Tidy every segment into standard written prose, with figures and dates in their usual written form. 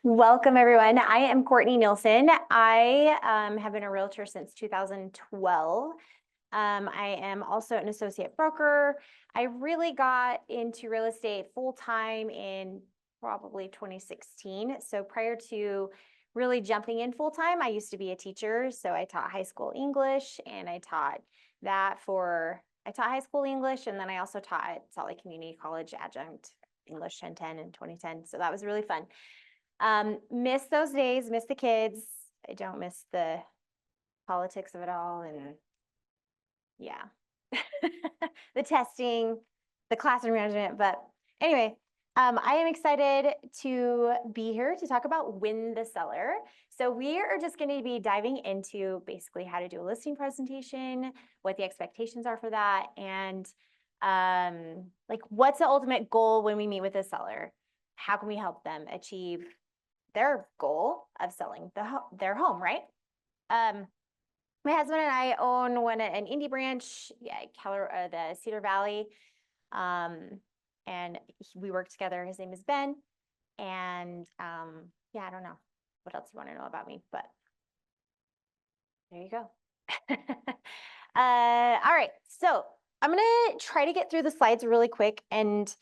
Welcome, everyone. I am Courtney Nielsen. I have been a realtor since 2012. I am also an associate broker. I really got into real estate full-time in probably 2016. So prior to really jumping in full-time, I used to be a teacher. So I taught high school English, and I taught high school English, and then I also taught at Salt Lake Community College adjunct English 1010 in 2010. So that was really fun. Miss those days, miss the kids. I don't miss the politics of it all, and yeah, the testing, the classroom management. But anyway, I am excited to be here to talk about Win the Seller. So we are just going to be diving into basically how to do a listing presentation, what the expectations are for that, and like what's the ultimate goal when we meet with a seller? How can we help them achieve their goal of selling their home, right? My husband and I own an indie branch, the Cedar Valley, and we work together. His name is Ben, and yeah, I don't know what else you want to know about me, but there you go. All right, so I'm gonna try to get through the slides really quick and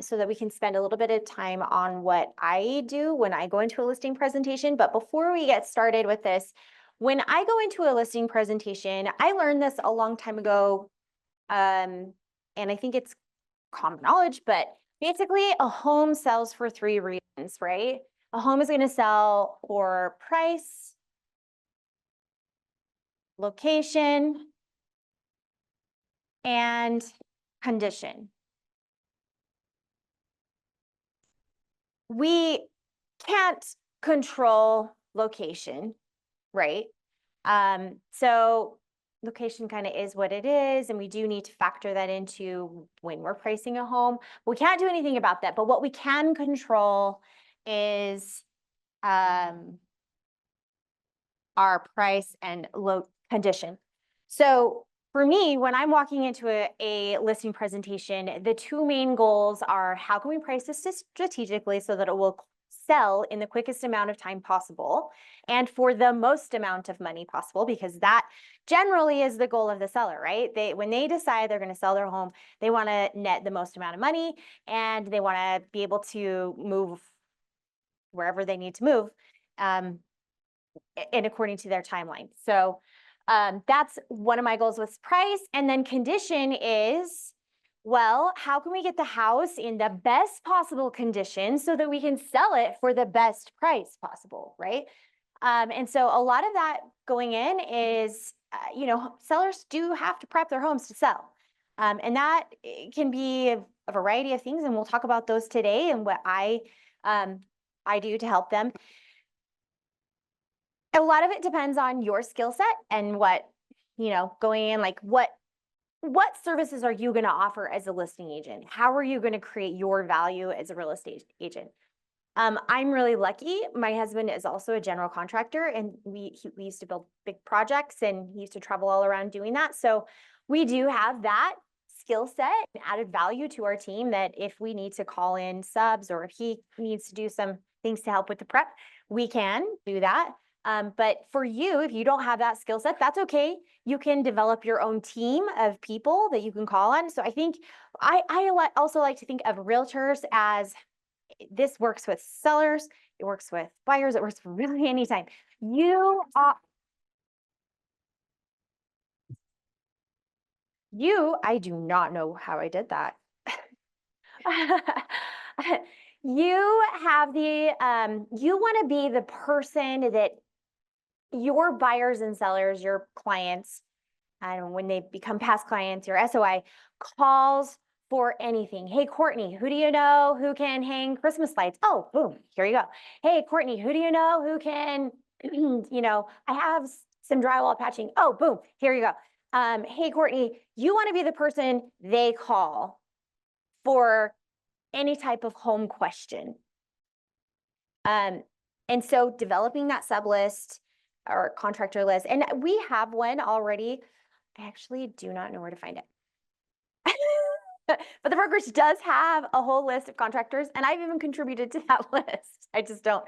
so that we can spend a little bit of time on what I do when I go into a listing presentation. But before we get started with this, when I go into a listing presentation, I learned this a long time ago, and I think it's common knowledge, but basically a home sells for three reasons, right? A home is going to sell for price, location, and condition. We can't control location, right? So location kind of is what it is, and we do need to factor that into when we're pricing a home. We can't do anything about that, but what we can control is our price and condition. So for me, when I'm walking into a listing presentation, the two main goals are how can we price this strategically so that it will sell in the quickest amount of time possible and for the most amount of money possible, because that generally is the goal of the seller, right? When they decide they're going to sell their home, they want to net the most amount of money, and they want to be able to move wherever they need to move, and according to their timeline. So that's one of my goals with price. And then condition is, well, how can we get the house in the best possible condition so that we can sell it for the best price possible, right? And so a lot of that going in is, sellers do have to prep their homes to sell. And that can be a variety of things, and we'll talk about those today and what I do to help them. A lot of it depends on your skill set and what, going in, like what services are you going to offer as a listing agent? How are you going to create your value as a real estate agent? I'm really lucky. My husband is also a general contractor, and we used to build big projects, and he used to travel all around doing that. So we do have that skill set and added value to our team, that if we need to call in subs or if he needs to do some things to help with the prep, we can do that. But for you, if you don't have that skill set, that's okay. You can develop your own team of people that you can call on. So I think I also like to think of realtors as, this works with sellers, it works with buyers, it works for really any time. I do not know how I did that. You have you want to be the person that your buyers and sellers, your clients, and when they become past clients, your SOI calls for anything. Hey, Courtney, who do you know who can hang Christmas lights? Oh, boom, here you go. Hey, Courtney, who do you know who can, I have some drywall patching. Oh, boom, here you go. Hey, Courtney, you want to be the person they call for any type of home question. And so developing that sub list or contractor list, and we have one already. I actually do not know where to find it. But the brokerage does have a whole list of contractors, and I've even contributed to that list. I just don't.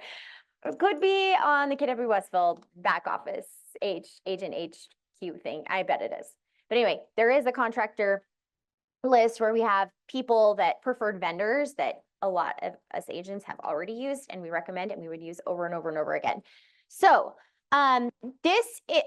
It could be on the KW Westfield back office agent HQ thing. I bet it is. But anyway, there is a contractor list where we have people that preferred vendors that a lot of us agents have already used, and we recommend and we would use over and over and over again. So I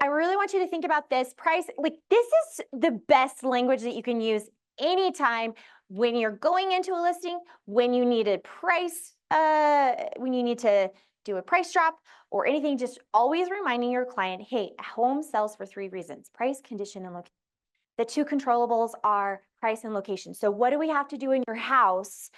really want you to think about this price. Like, this is the best language that you can use anytime when you're going into a listing, when you need a price, when you need to do a price drop or anything, just always reminding your client, hey, a home sells for 3 reasons: price, condition, and location. The 2 controllables are price and location. So what do we have to do in your house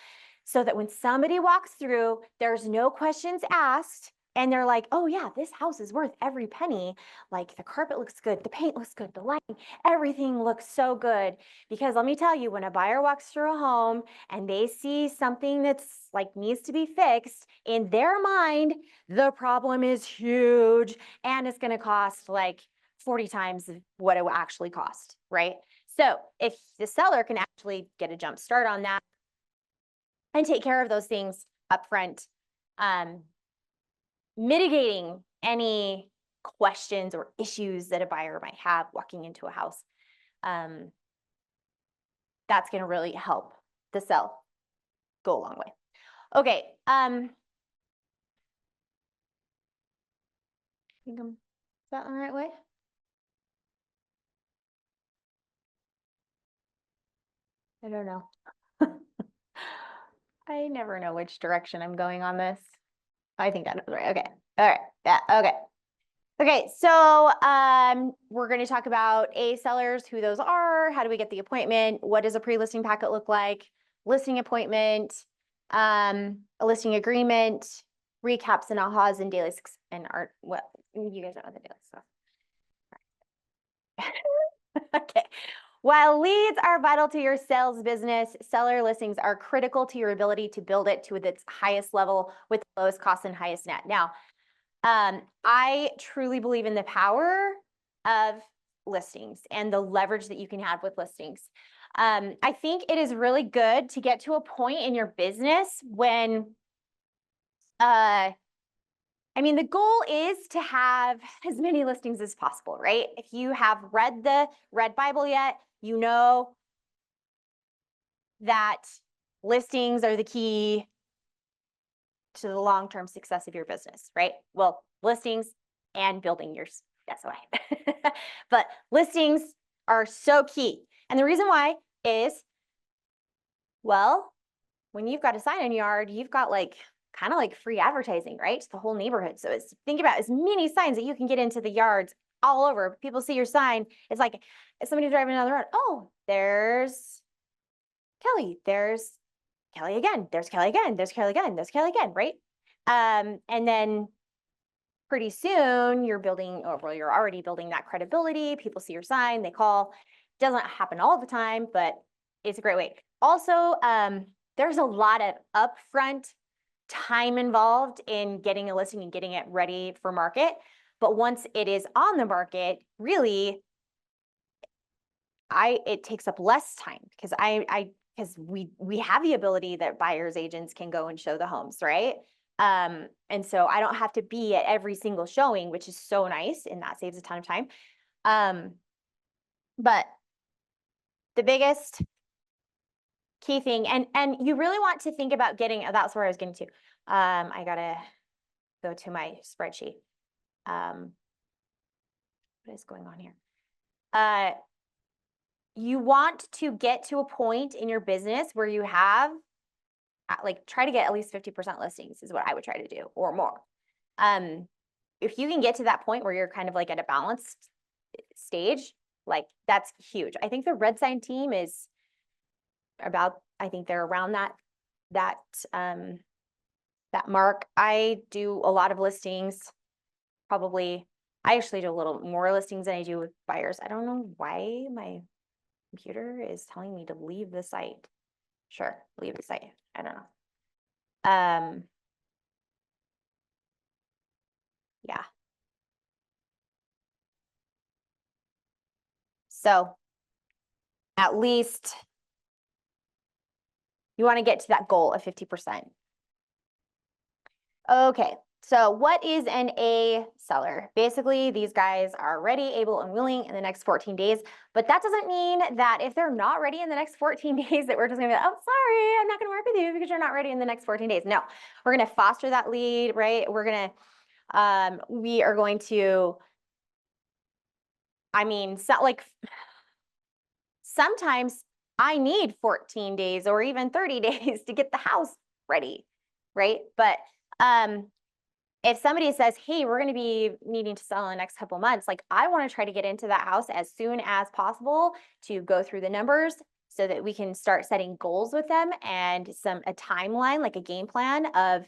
so that when somebody walks through, there's no questions asked, and they're like, oh yeah, this house is worth every penny. Like, the carpet looks good, the paint looks good, the lighting, everything looks so good. Because let me tell you, when a buyer walks through a home and they see something that's like needs to be fixed, in their mind, the problem is huge and it's going to cost like 40 times what it will actually cost, right? So if the seller can actually get a jump start on that and take care of those things up front, mitigating any questions or issues that a buyer might have walking into a house, that's going to really help the sell go a long way. Okay. I think is that the right way? I don't know. I never know which direction I'm going on this. I think that is right. Okay. All right. Yeah. Okay. Okay. So we're going to talk about sellers, who those are, how do we get the appointment, what does a pre-listing packet look like, listing appointment, a listing agreement, recaps and ahas and daily and art. What you guys know the daily stuff. Okay. While leads are vital to your sales business, seller listings are critical to your ability to build it to its highest level with the lowest cost and highest net. Now, I truly believe in the power of listings and the leverage that you can have with listings. I think it is really good to get to a point in your business when, the goal is to have as many listings as possible, right? If you have read the Red Bible yet, you know that listings are the key to the long-term success of your business, right? Well, listings and building your SOI. But listings are so key. And the reason why is, well, when you've got a sign in your yard, you've got like kind of like free advertising, right? To the whole neighborhood. So think about as many signs that you can get into the yards all over. People see your sign. It's like if somebody's driving down the road, oh, there's Kelly. There's Kelly again. There's Kelly again. There's Kelly again. There's Kelly again, right? And then pretty soon you're building, or well, you're already building that credibility. People see your sign, they call. Doesn't happen all the time, but it's a great way. Also, there's a lot of upfront time involved in getting a listing and getting it ready for market. But once it is on the market, really, it takes up less time because because we have the ability that buyers agents can go and show the homes, right? And so I don't have to be at every single showing, which is so nice, and that saves a ton of time. But the biggest key thing, and you really want to think about getting, that's where I was getting to. I gotta go to my spreadsheet. What is going on here? You want to get to a point in your business where you have, like, try to get at least 50% listings is what I would try to do, or more. If you can get to that point where you're kind of like at a balanced stage, like, that's huge. I think the Red Sign team is about, I think they're around that mark. I do a lot of listings. Probably, I actually do a little more listings than I do with buyers. I don't know why my computer is telling me to leave the site. Sure, leave the site. I don't know. Yeah. So at least You want to get to that goal of 50%. Okay, so what is an A seller? Basically, these guys are ready, able, and willing in the next 14 days. But that doesn't mean that if they're not ready in the next 14 days, that we're just gonna be like, oh, sorry, I'm not gonna work with you because you're not ready in the next 14 days. No, we're gonna foster that lead, right? We are going to, sometimes I need 14 days or even 30 days to get the house ready, right? But if somebody says, hey, we're going to be needing to sell in the next couple months, like I want to try to get into that house as soon as possible to go through the numbers so that we can start setting goals with them and a timeline, like a game plan of,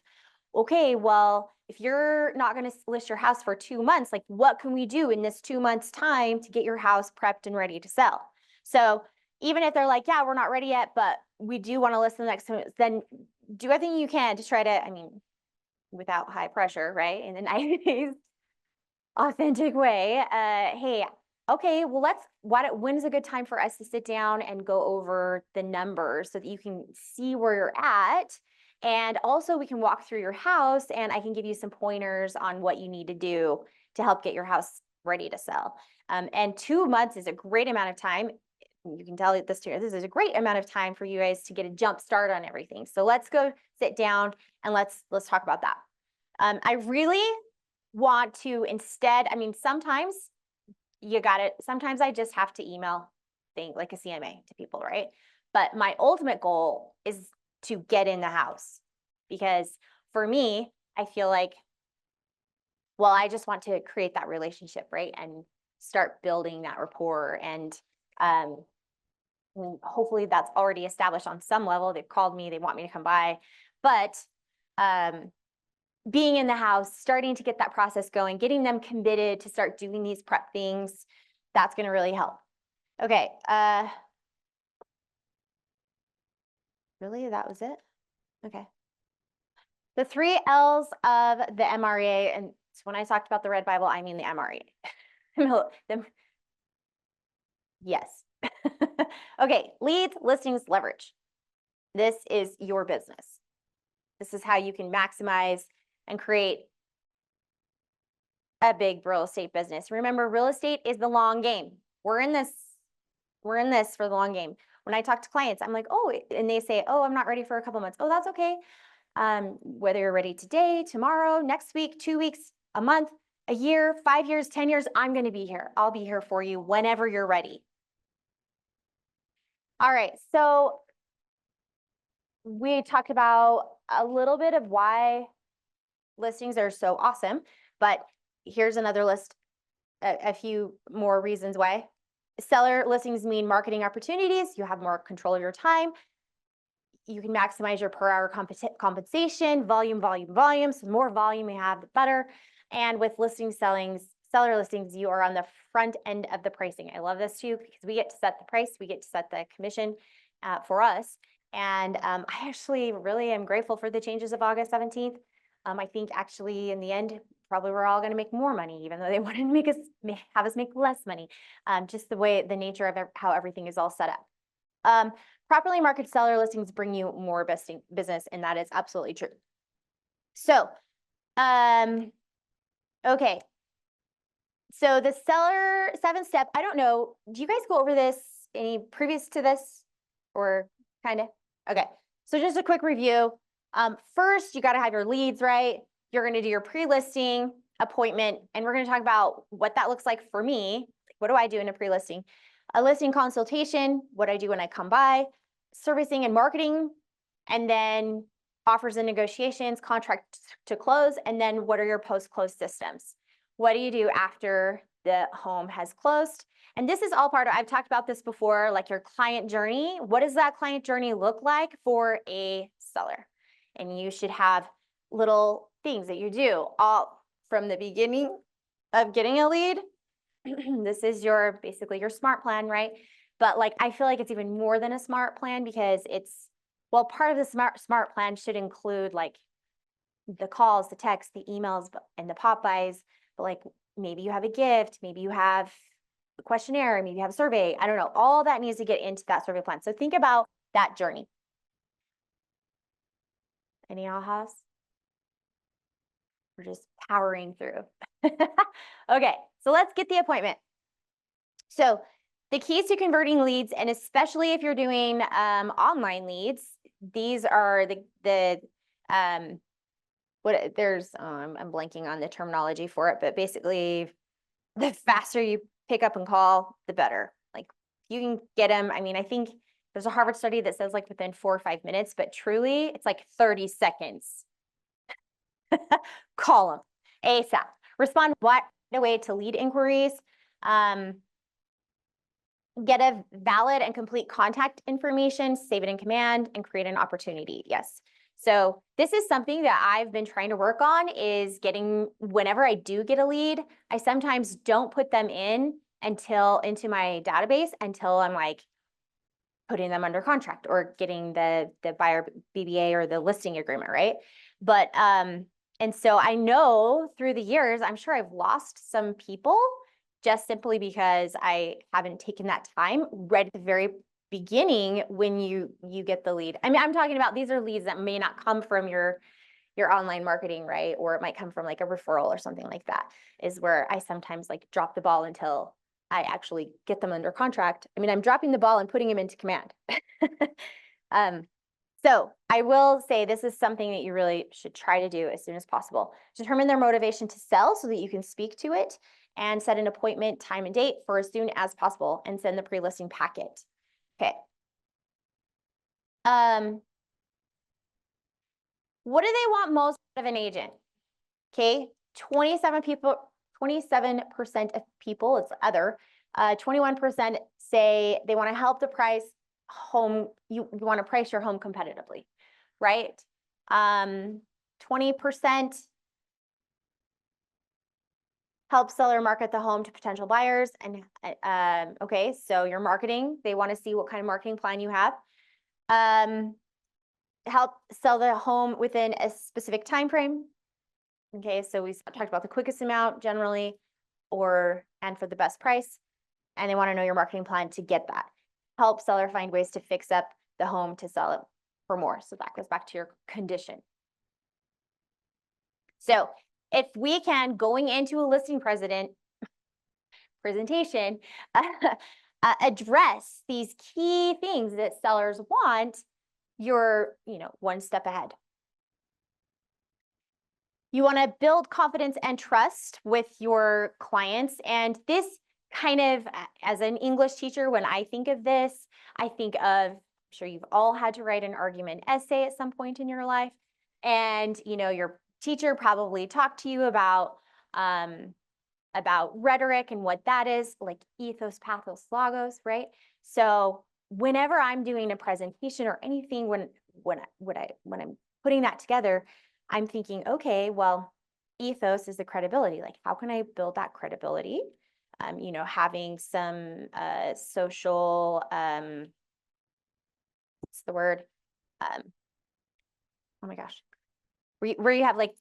okay, well, if you're not going to list your house for 2 months, like what can we do in this 2 months time to get your house prepped and ready to sell? So even if they're like, yeah, we're not ready yet, but we do want to list in the next 2 months, then do everything you can to try to, without high pressure, right? In a nice, authentic way. Hey, okay, well, when's a good time for us to sit down and go over the numbers so that you can see where you're at? And also we can walk through your house and I can give you some pointers on what you need to do to help get your house ready to sell. And 2 months is a great amount of time. You can tell this is a great amount of time for you guys to get a jump start on everything. So let's go sit down and let's talk about that. I really want to instead, sometimes sometimes I just have to email like a CMA to people, right? But my ultimate goal is to get in the house because for me, I feel like, well, I just want to create that relationship, right? And start building that rapport and hopefully that's already established on some level. They've called me, they want me to come by, but being in the house, starting to get that process going, getting them committed to start doing these prep things, that's going to really help. Okay. Really, that was it? Okay. The 3 L's of the MREA, and when I talked about the Red Bible, I mean the MREA. Yes. Okay, leads, listings, leverage. This is your business. This is how you can maximize and create a big real estate business. Remember, real estate is the long game. We're in this for the long game. When I talk to clients, I'm like, oh, and they say, oh, I'm not ready for a couple months. Oh, that's okay. Whether you're ready today, tomorrow, next week, 2 weeks, a month, a year, 5 years, 10 years, I'm going to be here. I'll be here for you whenever you're ready. All right. So we talked about a little bit of why listings are so awesome, but here's another list, a few more reasons why. Seller listings mean marketing opportunities. You have more control of your time. You can maximize your per hour compensation, volume. So the more volume you have, the better. And with seller listings, you are on the front end of the pricing. I love this too, because we get to set the price, we get to set the commission for us. And I actually really am grateful for the changes of August 17th. I think actually in the end, probably we're all going to make more money, even though they wanted to have us make less money. Just the nature of how everything is all set up. Properly marketed seller listings bring you more business, and that is absolutely true. So, okay. So the seller 7-step, I don't know, do you guys go over this any previous to this or kind of? Okay, so just a quick review. First, you got to have your leads, right? You're going to do your pre-listing appointment, and we're going to talk about what that looks like for me. What do I do in a pre-listing? A listing consultation, what I do when I come by, servicing and marketing, and then offers and negotiations, contract to close, and then what are your post-close systems? What do you do after the home has closed? And this is all part of, I've talked about this before, like your client journey. What does that client journey look like for a seller? And you should have little things that you do all from the beginning of getting a lead. This is basically your smart plan, right? But like, I feel like it's even more than a smart plan because part of the smart plan should include like the calls, the texts, the emails, and the pop buys. But like, maybe you have a gift, maybe you have a questionnaire, maybe you have a survey. I don't know. All that needs to get into that survey plan. So think about that journey. Any ahas? We're just powering through. Okay, so let's get the appointment. So the keys to converting leads, and especially if you're doing online leads, these are I'm blanking on the terminology for it, but basically the faster you pick up and call, the better. Like you can get them. I mean, I think there's a Harvard study that says like within 4 or 5 minutes, but truly it's like 30 seconds. Call them ASAP. Respond right away to lead inquiries. Get a valid and complete contact information, save it in command, and create an opportunity. Yes. So this is something that I've been trying to work on, is getting, whenever I do get a lead, I sometimes don't put them into my database until I'm like putting them under contract or getting the buyer BBA or the listing agreement, right? But and so I know through the years, I'm sure I've lost some people just simply because I haven't taken that time right at the very beginning when you get the lead. I mean, I'm talking about, these are leads that may not come from your online marketing, right? Or it might come from like a referral or something like that, is where I sometimes like drop the ball until I actually get them under contract. I mean, I'm dropping the ball and putting them into command. So I will say this is something that you really should try to do as soon as possible. Determine their motivation to sell so that you can speak to it, and set an appointment time and date for as soon as possible, and send the pre-listing packet. Okay. What do they want most out of an agent? Okay, 27% of people, it's other, 21% say they want to help the price home, you want to price your home competitively, right? 20% help seller market the home to potential buyers. And okay, so your marketing, they want to see what kind of marketing plan you have. Help sell the home within a specific time frame. Okay, so we talked about the quickest amount generally, and for the best price, and they want to know your marketing plan to get that. Help seller find ways to fix up the home to sell it for more. So that goes back to your condition. So if we can, going into a listing presentation, address these key things that sellers want, you're, one step ahead. You want to build confidence and trust with your clients. And this kind of, as an English teacher, when I think of this, I think of, I'm sure you've all had to write an argument essay at some point in your life. And, your teacher probably talked to you about rhetoric and what that is, like ethos, pathos, logos, right? So whenever I'm doing a presentation or anything, when I'm putting that together, I'm thinking, okay, well, ethos is the credibility. Like, how can I build that credibility? Having some social, what's the word? Oh my gosh, where you have like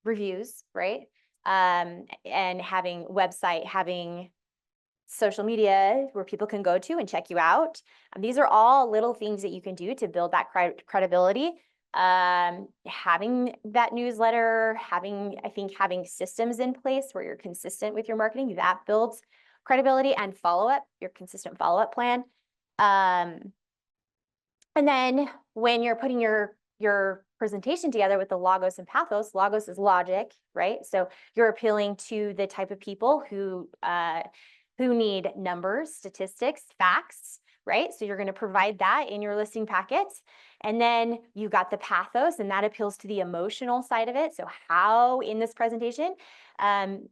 reviews, right? And having website, having social media where people can go to and check you out. These are all little things that you can do to build that credibility. Having that newsletter, I think having systems in place where you're consistent with your marketing, that builds credibility, and follow-up, your consistent follow-up plan. And then when you're putting your presentation together with the logos and pathos, logos is logic, right? So you're appealing to the type of people who need numbers, statistics, facts, right? So you're going to provide that in your listing packets. And then you got the pathos, and that appeals to the emotional side of it. So how in this presentation,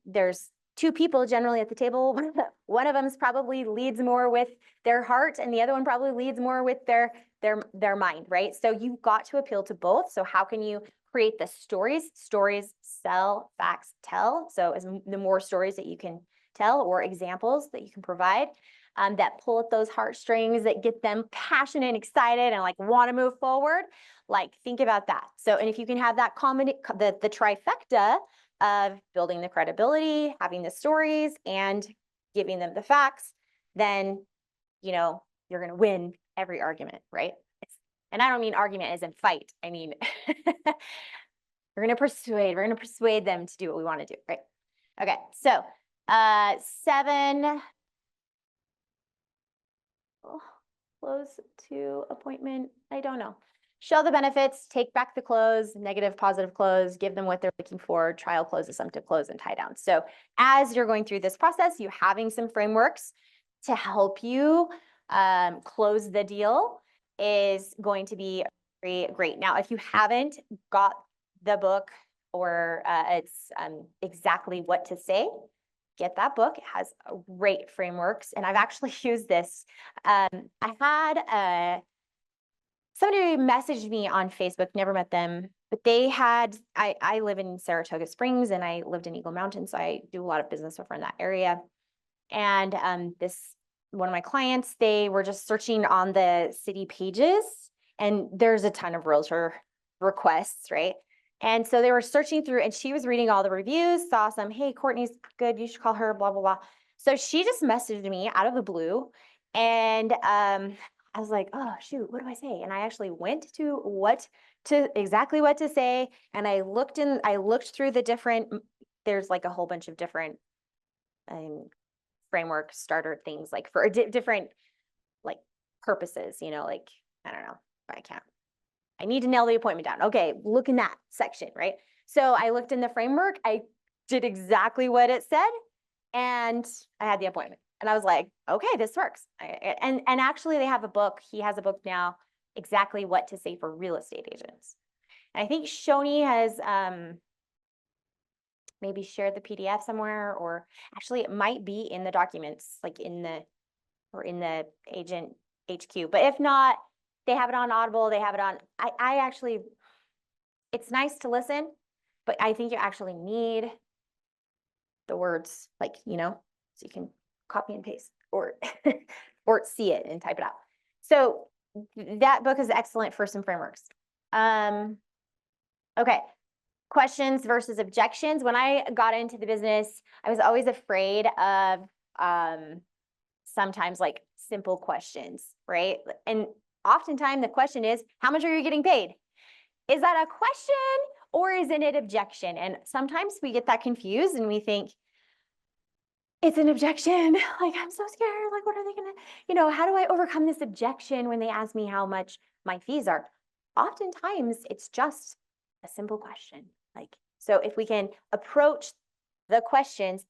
there's two people generally at the table. One of them probably leads more with their heart, and the other one probably leads more with their mind, right? So you've got to appeal to both. So how can you create the stories sell, facts tell? So the more stories that you can tell, or examples that you can provide, that pull at those heartstrings, that get them passionate and excited and like want to move forward, like think about that. So, and if you can have that the trifecta of building the credibility, having the stories, and giving them the facts, then, you're going to win every argument, right? And I don't mean argument as in fight. I mean, we're going to persuade them to do what we want to do, right? Okay. So, 7, close to appointment. I don't know. Show the benefits, take back the close, negative, positive close, give them what they're looking for, trial close, assumptive close, and tie down. So as you're going through this process, you're having some frameworks to help you close the deal is going to be very great. Now, if you haven't got the book or it's exactly what to say, get that book. It has great frameworks. And I've actually used this. I had somebody messaged me on Facebook, never met them, but they had, I live in Saratoga Springs and I lived in Eagle Mountain. So I do a lot of business over in that area. And one of my clients, they were just searching on the city pages and there's a ton of realtor requests, right? And so they were searching through and she was reading all the reviews, saw some, hey, Courtney's good, you should call her, blah, blah, blah. So she just messaged me out of the blue and I was like, oh, shoot, what do I say? And I actually went to exactly what to say. And I looked through the different, there's like a whole bunch of different framework starter things like for different like purposes, like, I don't know, I need to nail the appointment down. Okay, look in that section, right? So I looked in the framework, I did exactly what it said, and I had the appointment. And I was like, okay, this works. And actually they have a book. He has a book now, exactly what to say for real estate agents. And I think Shoni has maybe shared the PDF somewhere, or actually it might be in the documents, like in the agent HQ. But if not, they have it on Audible. They have it on, I actually, it's nice to listen, but I think you actually need the words, like, so you can copy and paste or or see it and type it out. So that book is excellent for some frameworks. Okay. Questions versus objections. When I got into the business, I was always afraid of sometimes like simple questions, right? And oftentimes the question is, how much are you getting paid? Is that a question or is it an objection? And sometimes we get that confused and we think, it's an objection. Like, I'm so scared. Like, what are they gonna, how do I overcome this objection when they ask me how much my fees are? Oftentimes, it's just a simple question. Like, so if we can approach the questions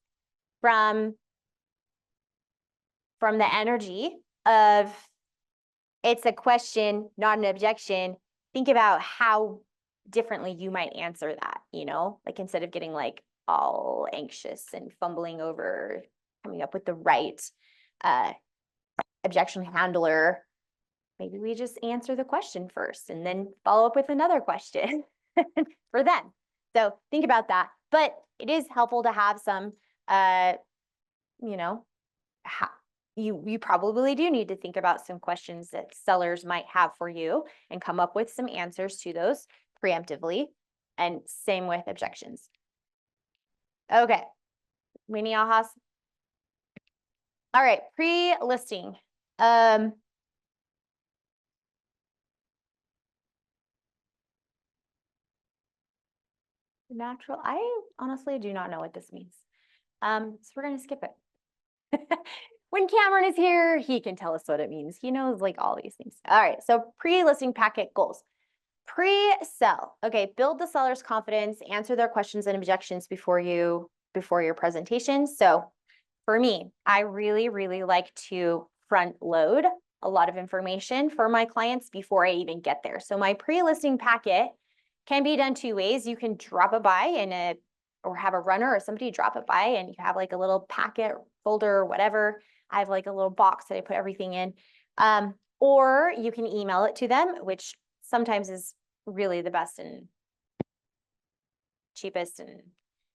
from the energy of it's a question, not an objection, think about how differently you might answer that, like instead of getting like all anxious and fumbling over coming up with the right objection handler, maybe we just answer the question first and then follow up with another question for them. So think about that. But it is helpful to have some, you probably do need to think about some questions that sellers might have for you and come up with some answers to those preemptively. And same with objections. Okay. Mini ahas. All right. Pre-listing. Natural. I honestly do not know what this means. So we're going to skip it. When Cameron is here, he can tell us what it means. He knows like all these things. All right. So pre-listing packet goals. Pre-sell. Okay. Build the seller's confidence, answer their questions and objections before your presentation. So for me, I really, really like to front load a lot of information for my clients before I even get there. So my pre-listing packet can be done 2 ways. You can drop it by or have a runner or somebody drop it by and you have like a little packet folder or whatever. I have like a little box that I put everything in. Or you can email it to them, which sometimes is really the best and cheapest. And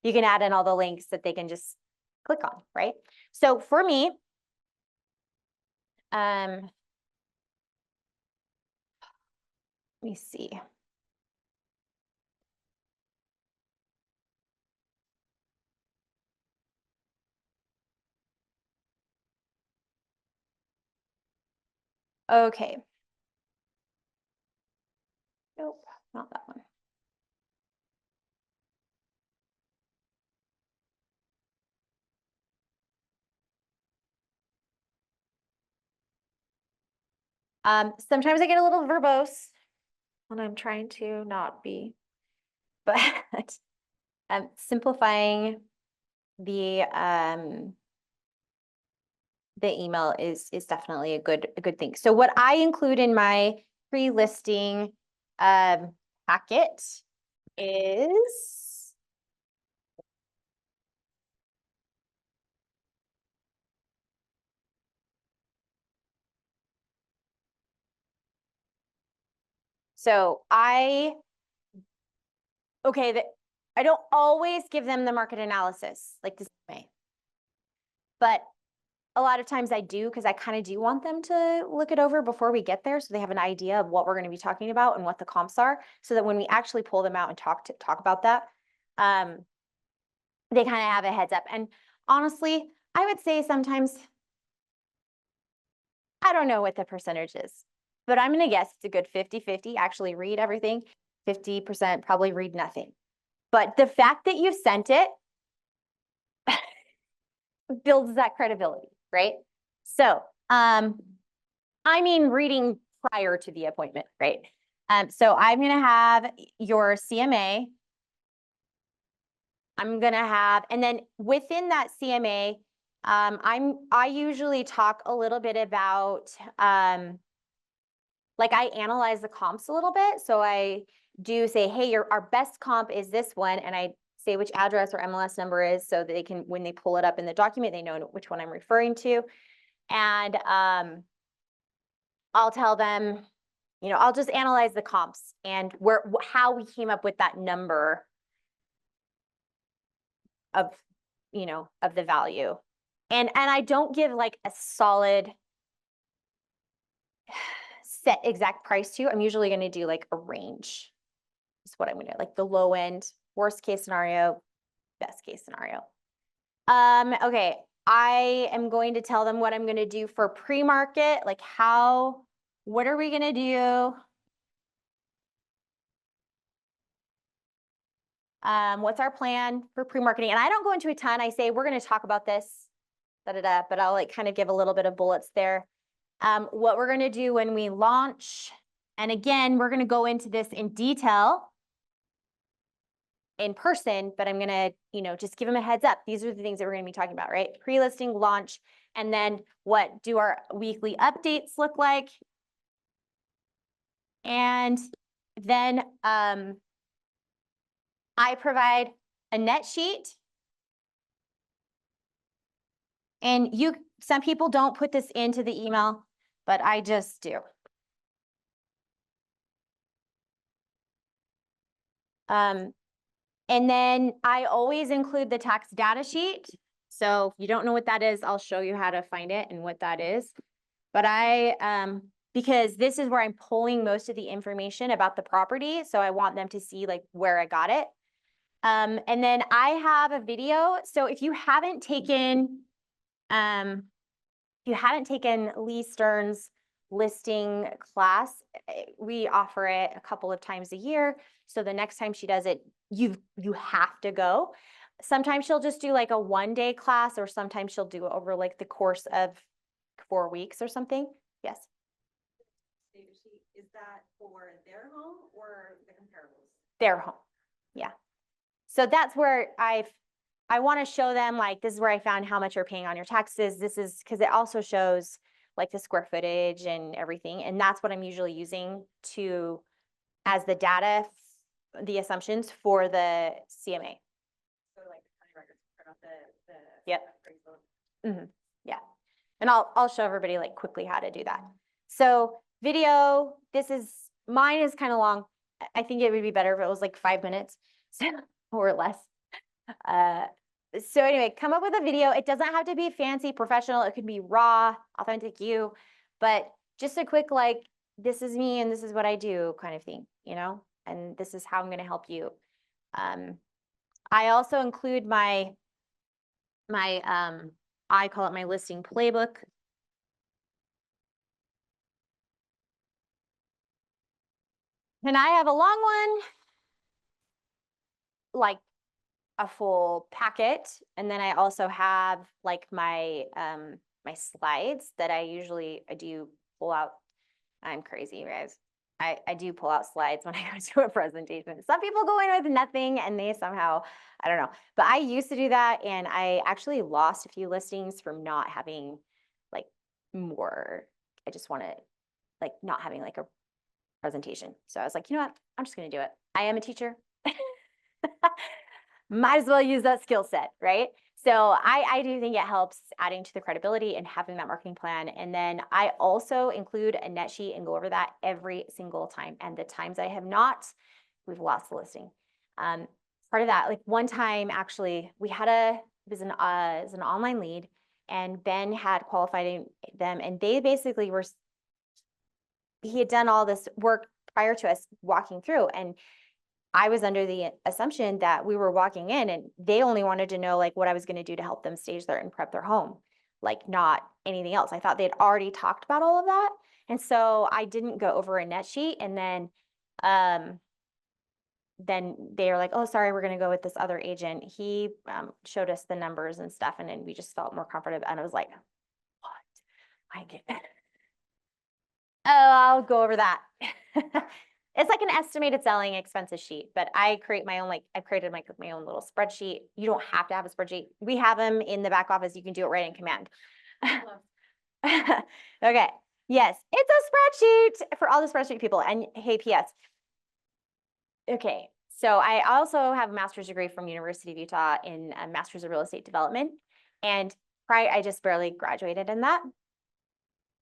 you can add in all the links that they can just click on, right? So for me, let me see. Okay. not that one. Sometimes I get a little verbose when I'm trying to not be, but simplifying the email is definitely a good thing. So what I include in my pre-listing packet is so I don't always give them the market analysis like this way, but a lot of times I do because I kind of do want them to look it over before we get there so they have an idea of what we're going to be talking about and what the comps are so that when we actually pull them out and talk about that, they kind of have a heads up. And honestly, I would say sometimes, I don't know what the percentage is, but I'm going to guess it's a good 50-50 actually read everything, 50% probably read nothing. But the fact that you sent it builds that credibility, right? So, I mean, reading prior to the appointment, right? So I'm going to have your CMA. I'm going to have, and then within that CMA, I usually talk a little bit about, like I analyze the comps a little bit. So I do say, hey, our best comp is this one. And I say which address or MLS number is so that they can, when they pull it up in the document, they know which one I'm referring to. And I'll tell them, I'll just analyze the comps and how we came up with that number of, of the value. And I don't give like a solid set exact price to. I'm usually going to do like a range. Is what I'm going to like the low end, worst case scenario, best case scenario. Okay. I am going to tell them what I'm going to do for pre-market, like what are we going to do? What's our plan for pre-marketing? And I don't go into a ton. I say, we're going to talk about this, but I'll like kind of give a little bit of bullets there. What we're going to do when we launch. And again, we're going to go into this in detail in person, but I'm going to, just give them a heads up. These are the things that we're going to be talking about, right? Pre-listing, launch, and then what do our weekly updates look like? And then I provide a net sheet. And some people don't put this into the email, but I just do. And then I always include the tax data sheet. So if you don't know what that is, I'll show you how to find it and what that is. But because this is where I'm pulling most of the information about the property. So I want them to see like where I got it. And then I have a video. So if you haven't taken, Lee Stern's listing class, we offer it a couple of times a year. So the next time she does it, you have to go. Sometimes she'll just do like a 1-day class, or sometimes she'll do it over like the course of 4 weeks or something. Yes. Is that for their home or the comparables? Their home. Yeah. So that's where I want to show them like, this is where I found how much you're paying on your taxes. This is because it also shows like the square footage and everything. And that's what I'm usually using as the data, the assumptions for the CMA. So like county records print out the Yep. Mm-hmm. Yeah. And I'll show everybody like quickly how to do that. So video, mine is kind of long. I think it would be better if it was like 5 minutes or less. So anyway, come up with a video. It doesn't have to be fancy, professional. It could be raw, authentic you, but just a quick, like, this is me and this is what I do kind of thing, and this is how I'm going to help you. I also include my I call it my listing playbook. And I have a long one, like a full packet. And then I also have like my my slides that I do pull out. I'm crazy, you guys. I do pull out slides when I go to a presentation. Some people go in with nothing and they somehow, I don't know. But I used to do that and I actually lost a few listings from not having like more. I just want to like not having like a presentation. So I was like, you know what? I'm just going to do it. I am a teacher. Might as well use that skill set, right? So I do think it helps adding to the credibility and having that marketing plan. And then I also include a net sheet and go over that every single time. And the times I have not, we've lost the listing. Part of that, like one time actually, we had it was an online lead, and Ben had qualified them, and they basically were. He had done all this work prior to us walking through, and I was under the assumption that we were walking in and they only wanted to know like what I was going to do to help them stage their and prep their home, like not anything else. I thought they'd already talked about all of that. And so I didn't go over a net sheet. And then they were like, oh, sorry, we're going to go with this other agent. He showed us the numbers and stuff. And then we just felt more comfortable. And I was like, what? I get it. Oh, I'll go over that. It's like an estimated selling expenses sheet, but I create my own, like I've created my own little spreadsheet. You don't have to have a spreadsheet. We have them in the back office. You can do it right in Command. Okay. Yes, it's a spreadsheet for all the spreadsheet people. And hey, PS. Okay. So I also have a master's degree from University of Utah in a master's of real estate development. And I just barely graduated in that.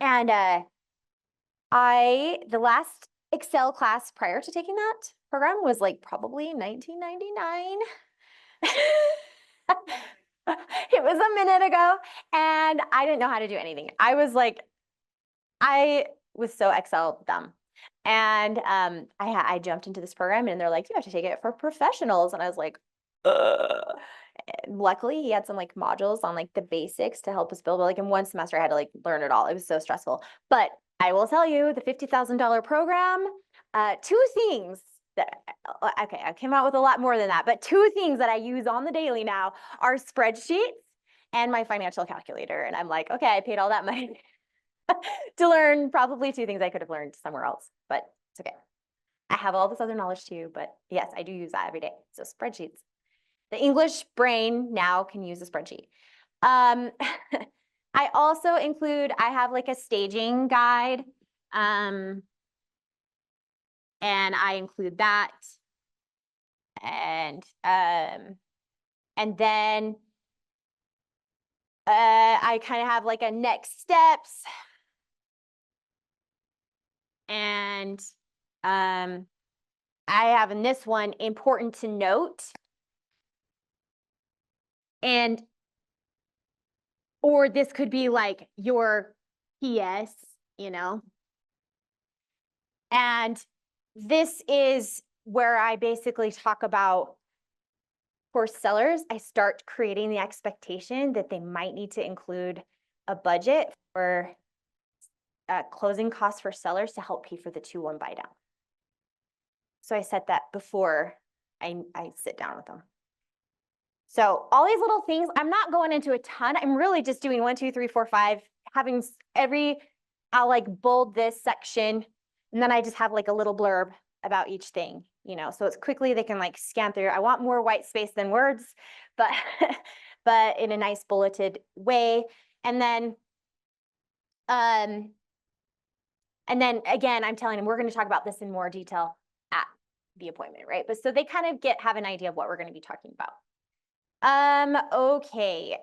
And the last Excel class prior to taking that program was like probably 1999. It was a minute ago and I didn't know how to do anything. I was so Excel dumb. And I jumped into this program and they're like, you have to take it for professionals. And I was like, ugh. Luckily he had some like modules on like the basics to help us build, but like in one semester I had to like learn it all. It was so stressful. But I will tell you the $50,000 program, two things that, okay, I came out with a lot more than that, but two things that I use on the daily now are spreadsheets and my financial calculator. And I'm like, okay, I paid all that money to learn probably two things I could have learned somewhere else, but it's okay. I have all this other knowledge too, but yes, I do use that every day. So spreadsheets. The English brain now can use a spreadsheet. I also include, I have like a staging guide. And I include that. And then I kind of have like a next steps. And I have in this one important to note. And or this could be like your PS, you know. And this is where I basically talk about for sellers, I start creating the expectation that they might need to include a budget for closing costs for sellers to help pay for the 2-1 buy down. So I set that before I sit down with them. So all these little things, I'm not going into a ton. I'm really just doing 1, 2, 3, 4, 5, having I'll like bold this section, and then I just have like a little blurb about each thing, you know, so it's quickly they can like scan through. I want more white space than words, but but in a nice bulleted way. And then again, I'm telling them we're going to talk about this in more detail at the appointment, right? But so they kind of have an idea of what we're going to be talking about. Okay.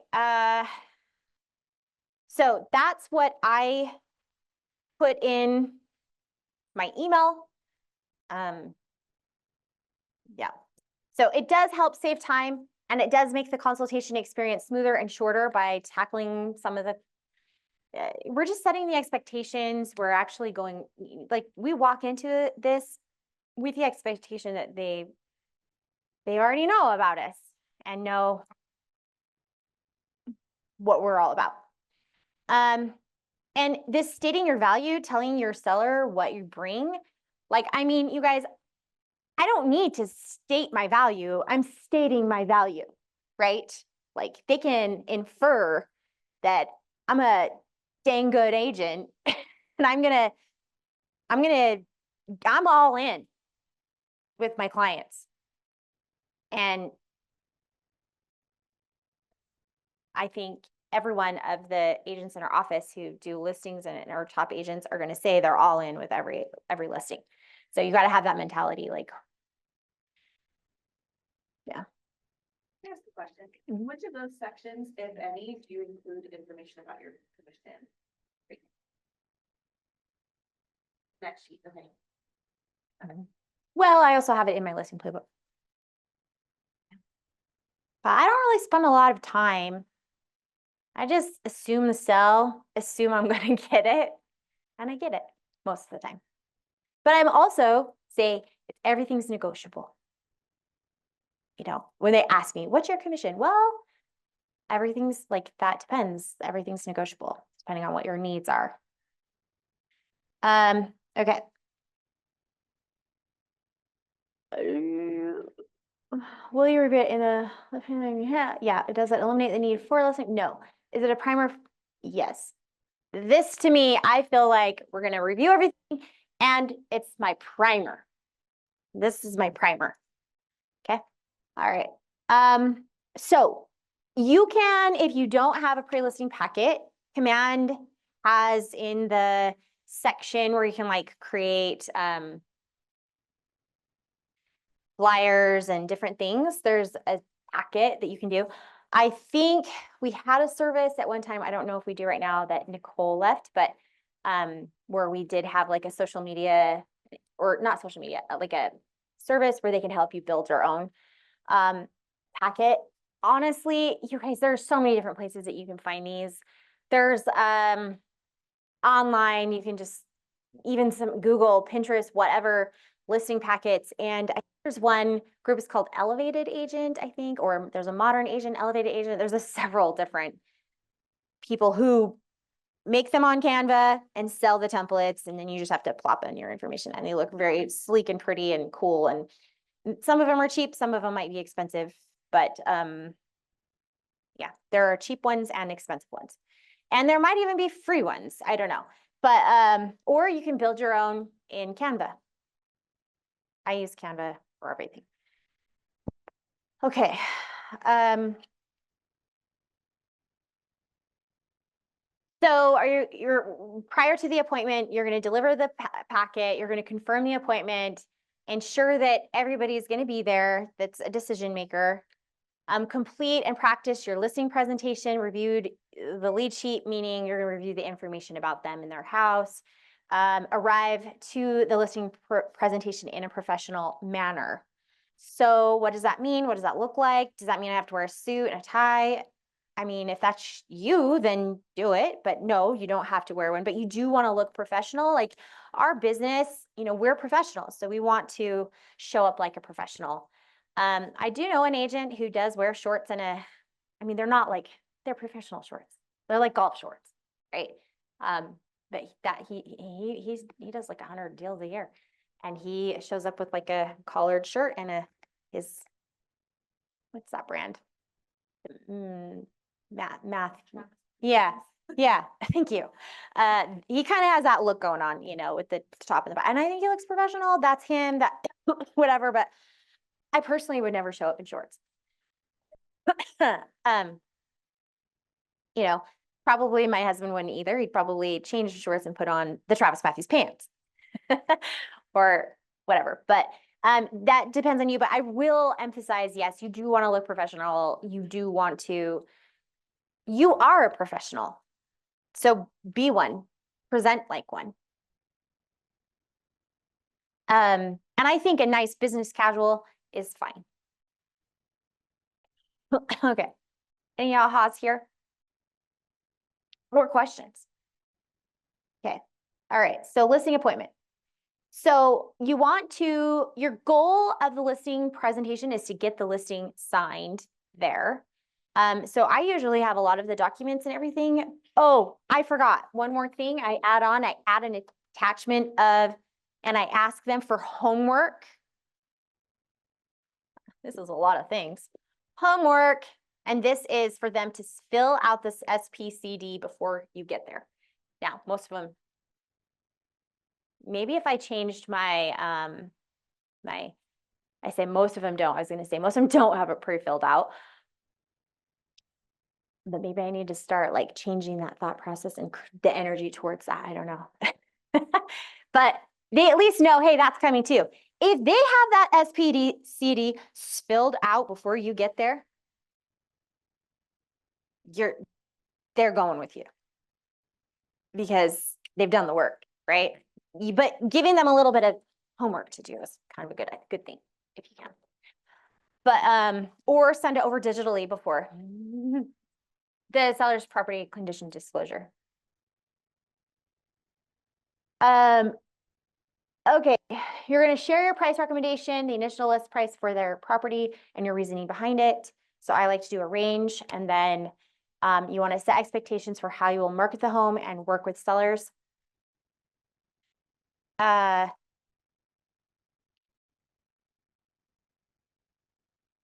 So that's what I put in my email. Yeah. So it does help save time and it does make the consultation experience smoother and shorter by tackling some of the, we're just setting the expectations. We're actually going, like we walk into this with the expectation that they already know about us and know what we're all about. And this stating your value, telling your seller what you bring, Like, I mean, you guys, I don't need to state my value. I'm stating my value, right? Like they can infer that I'm a dang good agent and I'm all in with my clients. And I think every one of the agents in our office who do listings and our top agents are going to say they're all in with every listing. So you got to have that mentality. Like, yeah. Here's the question. Mhm. Which of those sections, if any, do you include information about your commission? That sheet, okay. Well, I also have it in my listing playbook. But I don't really spend a lot of time. I just assume the sell, assume I'm going to get it, and I get it most of the time. But I'm also say everything's negotiable. You know, when they ask me, what's your commission? Well, everything's like, that depends. Everything's negotiable depending on what your needs are. Okay. Will you review it in the, yeah, does it eliminate the need for listing? No. Is it a primer? Yes. This to me, I feel like we're going to review everything and it's my primer. This is my primer. Okay. All right. So you can, if you don't have a pre-listing packet, Command has in the section where you can like create flyers and different things. There's a packet that you can do. I think we had a service at one time. I don't know if we do right now that Nicole left, but where we did have like a social media or not social media, like a service where they can help you build your own packet. Honestly, you guys, there's so many different places that you can find these. There's online, you can just even some Google, Pinterest, whatever listing packets. And I think there's one group is called Elevated Agent, I think, or there's a Modern Agent, Elevated Agent. There's several different people who make them on Canva and sell the templates. And then you just have to plop in your information and they look very sleek and pretty and cool. And some of them are cheap, some of them might be expensive, but yeah, there are cheap ones and expensive ones. And there might even be free ones. I don't know. But or you can build your own in Canva. I use Canva for everything. Okay. So you're prior to the appointment, you're going to deliver the packet, you're going to confirm the appointment, ensure that everybody's going to be there that's a decision maker. Complete and practice your listing presentation, reviewed the lead sheet, meaning you're going to review the information about them and their house. Arrive to the listing presentation in a professional manner. So what does that mean? What does that look like? Does that mean I have to wear a suit and a tie? I mean, if that's you, then do it. But no, you don't have to wear one, but you do want to look professional. Like our business, you know, we're professionals. So we want to show up like a professional. I do know an agent who does wear shorts and I mean, they're not like, they're professional shorts. They're like golf shorts, right? But that he does like 100 deals a year and he shows up with like a collared shirt and his, what's that brand? Math. Yeah. Yeah. Thank you. He kind of has that look going on, you know, with the top and the bottom. And I think he looks professional. That's him, that whatever. But I personally would never show up in shorts. You know, probably my husband wouldn't either. He'd probably change the shorts and put on the Travis Matthews pants or whatever. But that depends on you. But I will emphasize, yes, you do want to look professional. You do want to, you are a professional. So be one, present like one. And I think a nice business casual is fine. Okay. Any ahas here? More questions? Okay. All right. So listing appointment. So you want to, your goal of the listing presentation is to get the listing signed there. So I usually have a lot of the documents and everything. Oh, I forgot one more thing. I add an attachment of and I ask them for homework. This is a lot of things. Homework, and this is for them to fill out this SPCD before you get there. Now, most of them, maybe if I changed my, I say most of them don't, I was gonna say most of them don't have it pre-filled out. But maybe I need to start like changing that thought process and the energy towards that. I don't know. But they at least know, hey, that's coming too. If they have that SPCD filled out before you get there, they're going with you because they've done the work, right? But giving them a little bit of homework to do is kind of a good thing if you can. But or send it over digitally before the seller's property condition disclosure. Okay, you're going to share your price recommendation, the initial list price for their property, and your reasoning behind it. So I like to do a range, and then you want to set expectations for how you will market the home and work with sellers.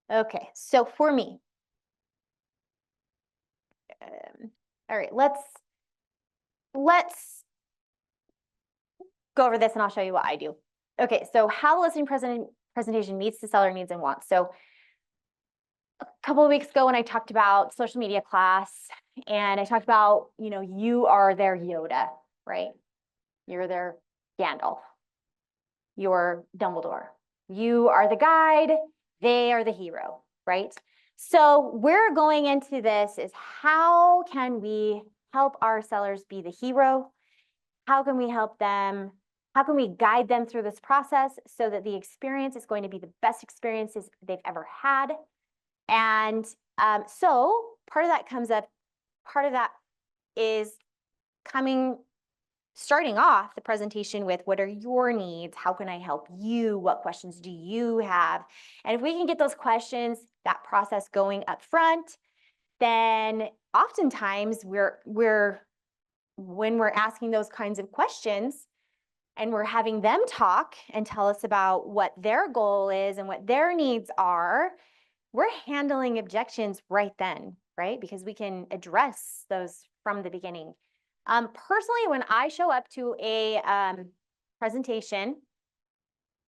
Okay, so for me, all right, let's go over this and I'll show you what I do. Okay, so how the listing presentation meets the seller needs and wants. So a couple of weeks ago when I talked about social media class and I talked about, you are their Yoda, right? You're their Gandalf. You're Dumbledore. You are the guide. They are the hero, right? So we're going into this is how can we help our sellers be the hero? How can we help them? How can we guide them through this process so that the experience is going to be the best experiences they've ever had? And so part of that comes up, part of that is starting off the presentation with what are your needs? How can I help you? What questions do you have? And if we can get those questions, that process going up front, then oftentimes when we're asking those kinds of questions and we're having them talk and tell us about what their goal is and what their needs are, we're handling objections right then, right? Because we can address those from the beginning. Personally, when I show up to a presentation,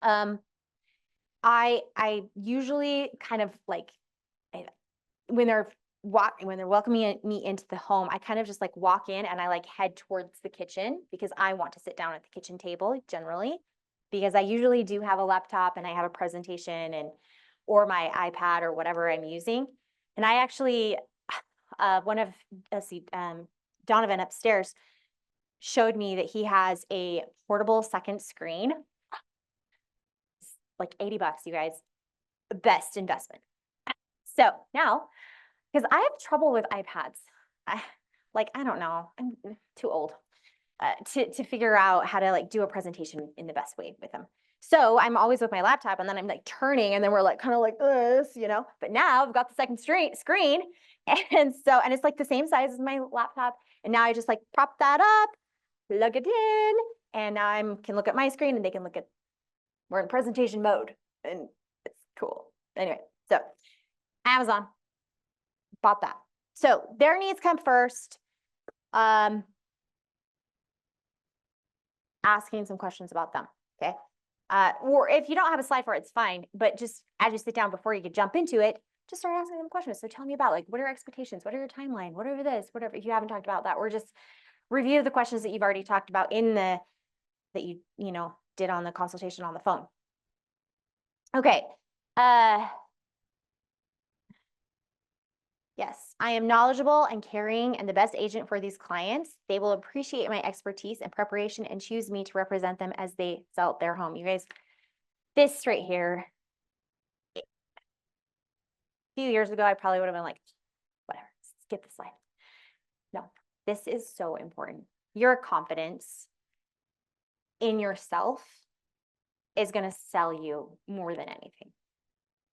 I usually kind of like when they're welcoming me into the home, I kind of just like walk in and I like head towards the kitchen because I want to sit down at the kitchen table generally, because I usually do have a laptop and I have a presentation or my iPad or whatever I'm using. And I actually, Donovan upstairs showed me that he has a portable second screen. It's like $80, you guys. Best investment. So now, because I have trouble with iPads. I don't know, I'm too old to figure out how to like do a presentation in the best way with them. So I'm always with my laptop and then I'm like turning and then we're like kind of like this, but now I've got the second screen and it's like the same size as my laptop. And now I just like prop that up, plug it in, and now I can look at my screen and they can look at, we're in presentation mode and it's cool. Anyway, so Amazon, bought that. So their needs come first. Asking some questions about them, okay? Or if you don't have a slide for it, it's fine. But just as you sit down before you could jump into it, just start asking them questions. So tell me about like, what are your expectations? What are your timeline? Whatever this, whatever, if you haven't talked about that, or just review the questions that you've already talked about that you did on the consultation on the phone. Okay. Yes, I am knowledgeable and caring and the best agent for these clients. They will appreciate my expertise and preparation and choose me to represent them as they sell their home. You guys, this right here, a few years ago, I probably would have been like, whatever, skip the slide. No, this is so important. Your confidence in yourself is going to sell you more than anything.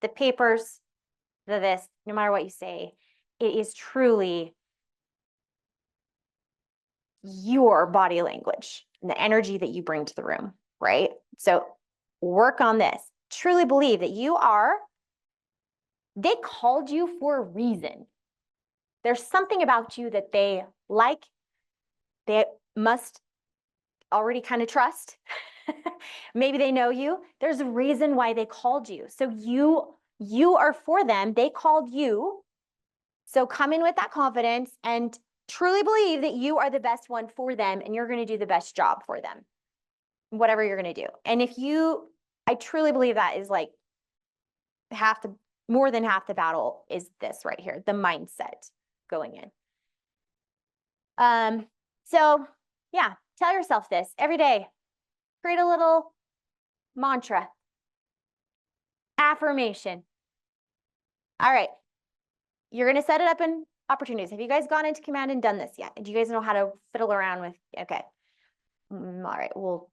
The papers, this, no matter what you say, it is truly your body language and the energy that you bring to the room. right? So work on this. Truly believe that they called you for a reason. There's something about you that they like, they must already kind of trust. Maybe they know you. There's a reason why they called you. So you are for them. They called you. So come in with that confidence and truly believe that you are the best one for them and you're going to do the best job for them, whatever you're going to do. And I truly believe that is like more than half the battle is this right here, the mindset going in. So yeah, tell yourself this every day. Create a little mantra, affirmation. All right. You're going to set it up in opportunities. Have you guys gone into command and done this yet? Do you guys know how to fiddle around with? Okay. All right. We'll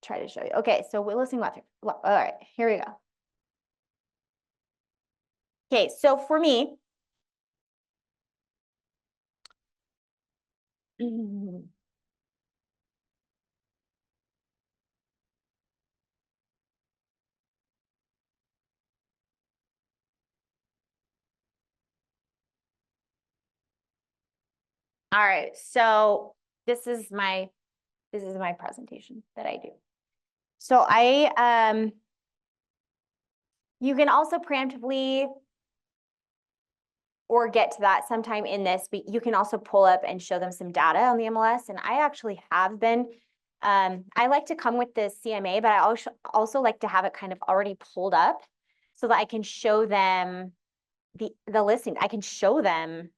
try to show you. Okay. So we're listening. All right. Here we go. Okay. So for me, all right. So this is my presentation that I do. So you can also preemptively or get to that sometime in this, but you can also pull up and show them some data on the MLS. And I actually have been, I like to come with the CMA, but I also like to have it kind of already pulled up so that I can show them the listing. I can show them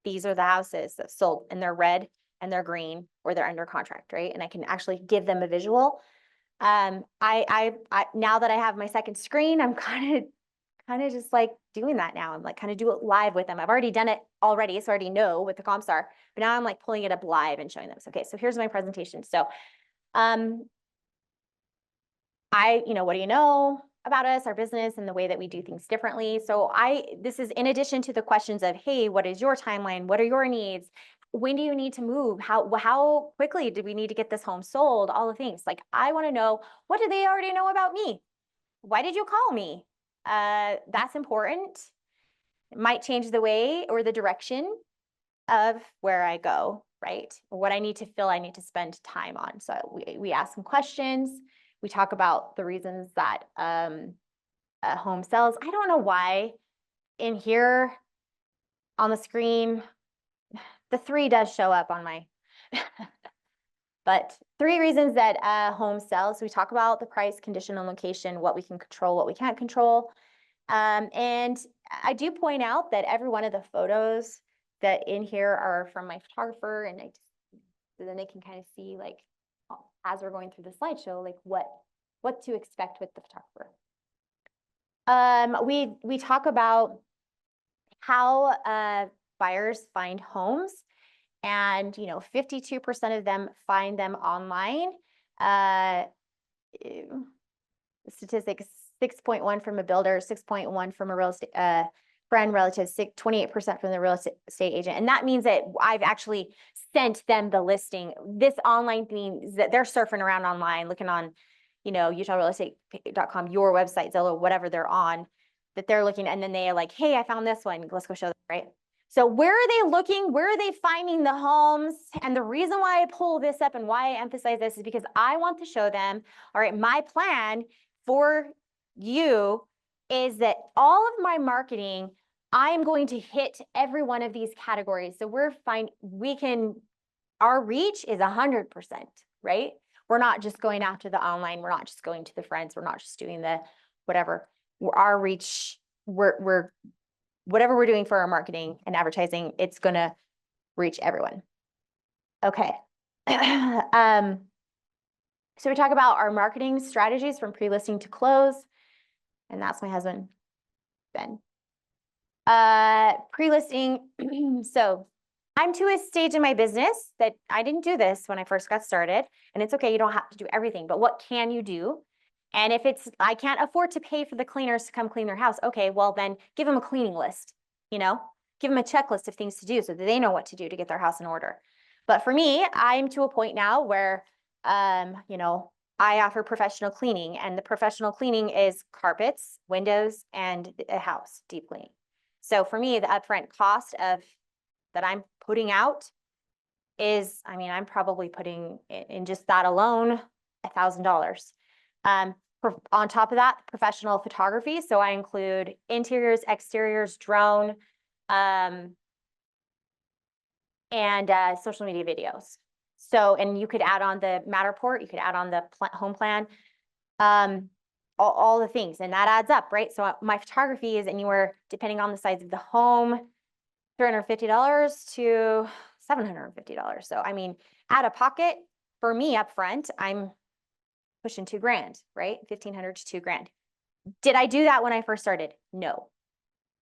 these are the houses that sold and they're red and they're green or they're under contract, right? And I can actually give them a visual. Now that I have my second screen, I'm kind of just like doing that now. I'm like kind of do it live with them. I've already done it already, so I already know what the comps are, but now I'm like pulling it up live and showing them. So, okay, so here's my presentation. So, what do you know about us, our business, and the way that we do things differently? So this is in addition to the questions of, hey, what is your timeline? What are your needs? When do you need to move? How quickly do we need to get this home sold? All the things. Like, I want to know, what do they already know about me? Why did you call me? That's important. It might change the way or the direction of where I go, right? What I need to feel I need to spend time on. So we ask some questions. We talk about the reasons that a home sells. I don't know why in here on the screen, the 3 does show up on my, but 3 reasons that a home sells. So we talk about the price, condition, and location, what we can control, what we can't control. And I do point out that every one of the photos that in here are from my photographer, and so then they can kind of see, like, as we're going through the slideshow, like what to expect with the photographer. We talk about how buyers find homes, and 52% of them find them online. The statistics 6.1 from a builder, 6.1 from a real estate friend, relative, 28% from the real estate agent. And that means that I've actually sent them the listing. This online means that they're surfing around online, looking on, utahrealestate.com, your website, Zillow, whatever they're on, that they're looking, and then they are like, hey, I found this one. Let's go show them, right? So where are they looking? Where are they finding the homes? And the reason why I pull this up and why I emphasize this is because I want to show them, all right, my plan for you is that all of my marketing, I'm going to hit every one of these categories. So our reach is 100%, right? We're not just going after the online. We're not just going to the friends. We're not just doing the whatever. Our reach, we're whatever we're doing for our marketing and advertising, it's going to reach everyone. Okay. So we talk about our marketing strategies from pre-listing to close. And that's my husband, Ben. Pre-listing. So I'm to a stage in my business that I didn't do this when I first got started. And it's okay, you don't have to do everything, but what can you do? And if I can't afford to pay for the cleaners to come clean their house, okay, well then give them a cleaning list, give them a checklist of things to do so that they know what to do to get their house in order. But for me, I'm to a point now where, I offer professional cleaning, and the professional cleaning is carpets, windows, and a house deep cleaning. So for me, the upfront cost of that I'm putting out is, I mean, I'm probably putting in just that alone $1,000. On top of that, professional photography. So I include interiors, exteriors, drone, and social media videos. So, and you could add on the Matterport, you could add on the home plan, all the things, and that adds up, right? So my photography is anywhere, depending on the size of the home, $350 to $750. So, I mean, out of pocket for me up front, I'm pushing $2,000, right? 1,500 to $2,000. Did I do that when I first started? No.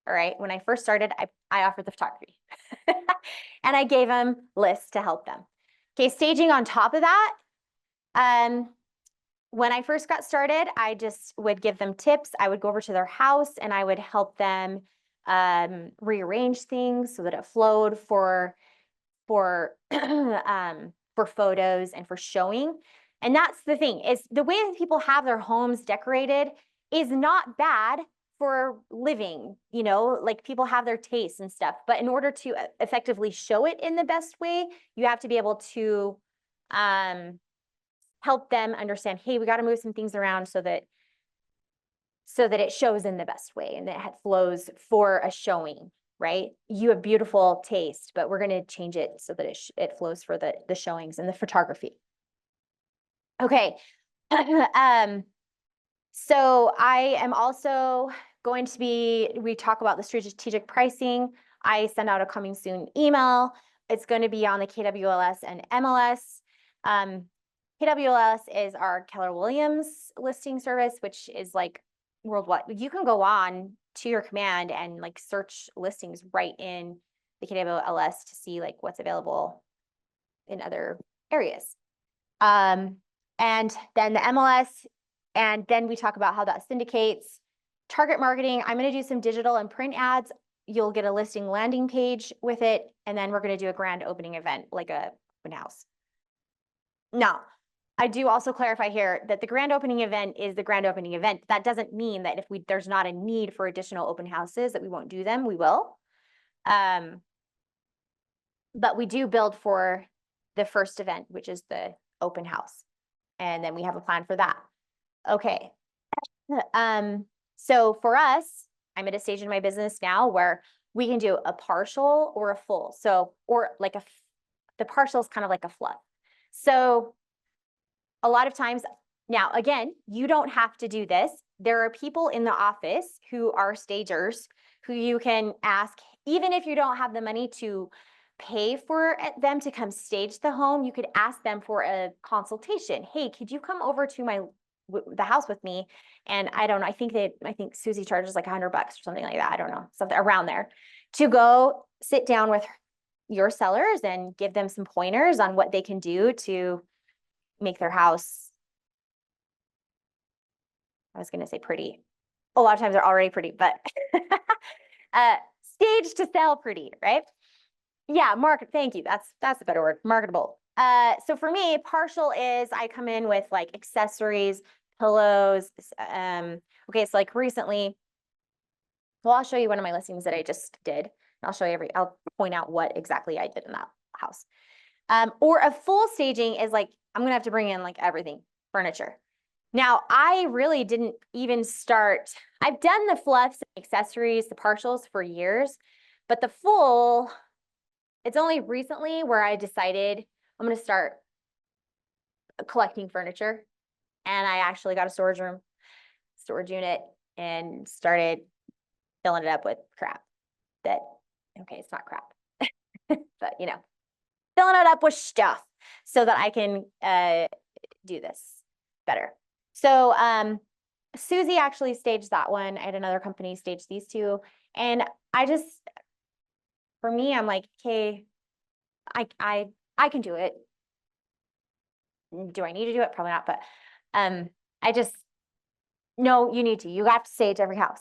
All right. When I first started, I offered the photography and I gave them lists to help them. Okay. Staging on top of that. When I first got started, I just would give them tips. I would go over to their house and I would help them rearrange things so that it flowed for photos and for showing. And that's the thing, is the way that people have their homes decorated is not bad for living, you know, like people have their tastes and stuff. But in order to effectively show it in the best way, you have to be able to help them understand, hey, we got to move some things around so that it shows in the best way and that it flows for a showing, right? You have beautiful taste, but we're going to change it so that it flows for the showings and the photography. Okay. So I am also going to we talk about the strategic pricing. I send out a coming soon email. It's going to be on the KWLS and MLS. KWLS is our Keller Williams listing service, which is like worldwide. You can go on to your command and like search listings right in the KWLS to see like what's available in other areas. And then the MLS, and then we talk about how that syndicates. Target marketing, I'm going to do some digital and print ads. You'll get a listing landing page with it, and then we're going to do a grand opening event, like a open house. Now, I do also clarify here that the grand opening event is the grand opening event. That doesn't mean that if there's not a need for additional open houses that we won't do them, we will. But we do build for the first event, which is the open house. And then we have a plan for that. Okay. So for us, I'm at a stage in my business now where we can do a partial or a full. So, or like the partial is kind of like a fluff. So a lot of times now, again, you don't have to do this. There are people in the office who are stagers who you can ask, even if you don't have the money to pay for them to come stage the home, you could ask them for a consultation. Hey, could you come over to the house with me? And I don't know, I think Susie charges like $100 or something like that. I don't know, something around there, to go sit down with your sellers and give them some pointers on what they can do to make their house, I was going to say pretty. A lot of times they're already pretty, but staged to sell pretty, right? Yeah, thank you. That's a better word, marketable. So for me, partial is I come in with like accessories, pillows. Okay, so like recently, well, I'll show you one of my listings that I just did. I'll point out what exactly I did in that house. Or a full staging is like, I'm gonna have to bring in like everything, furniture. Now, I really didn't even start, I've done the fluffs, accessories, the partials for years, but the full, it's only recently where I decided I'm going to start collecting furniture. And I actually got a storage unit, and started filling it up with crap okay, it's not crap, but you know, filling it up with stuff so that I can do this better. So Susie actually staged that one. I had another company stage these two. And for me, I'm like, okay, I can do it. Do I need to do it? Probably not, but no, you need to. You have to stage every house.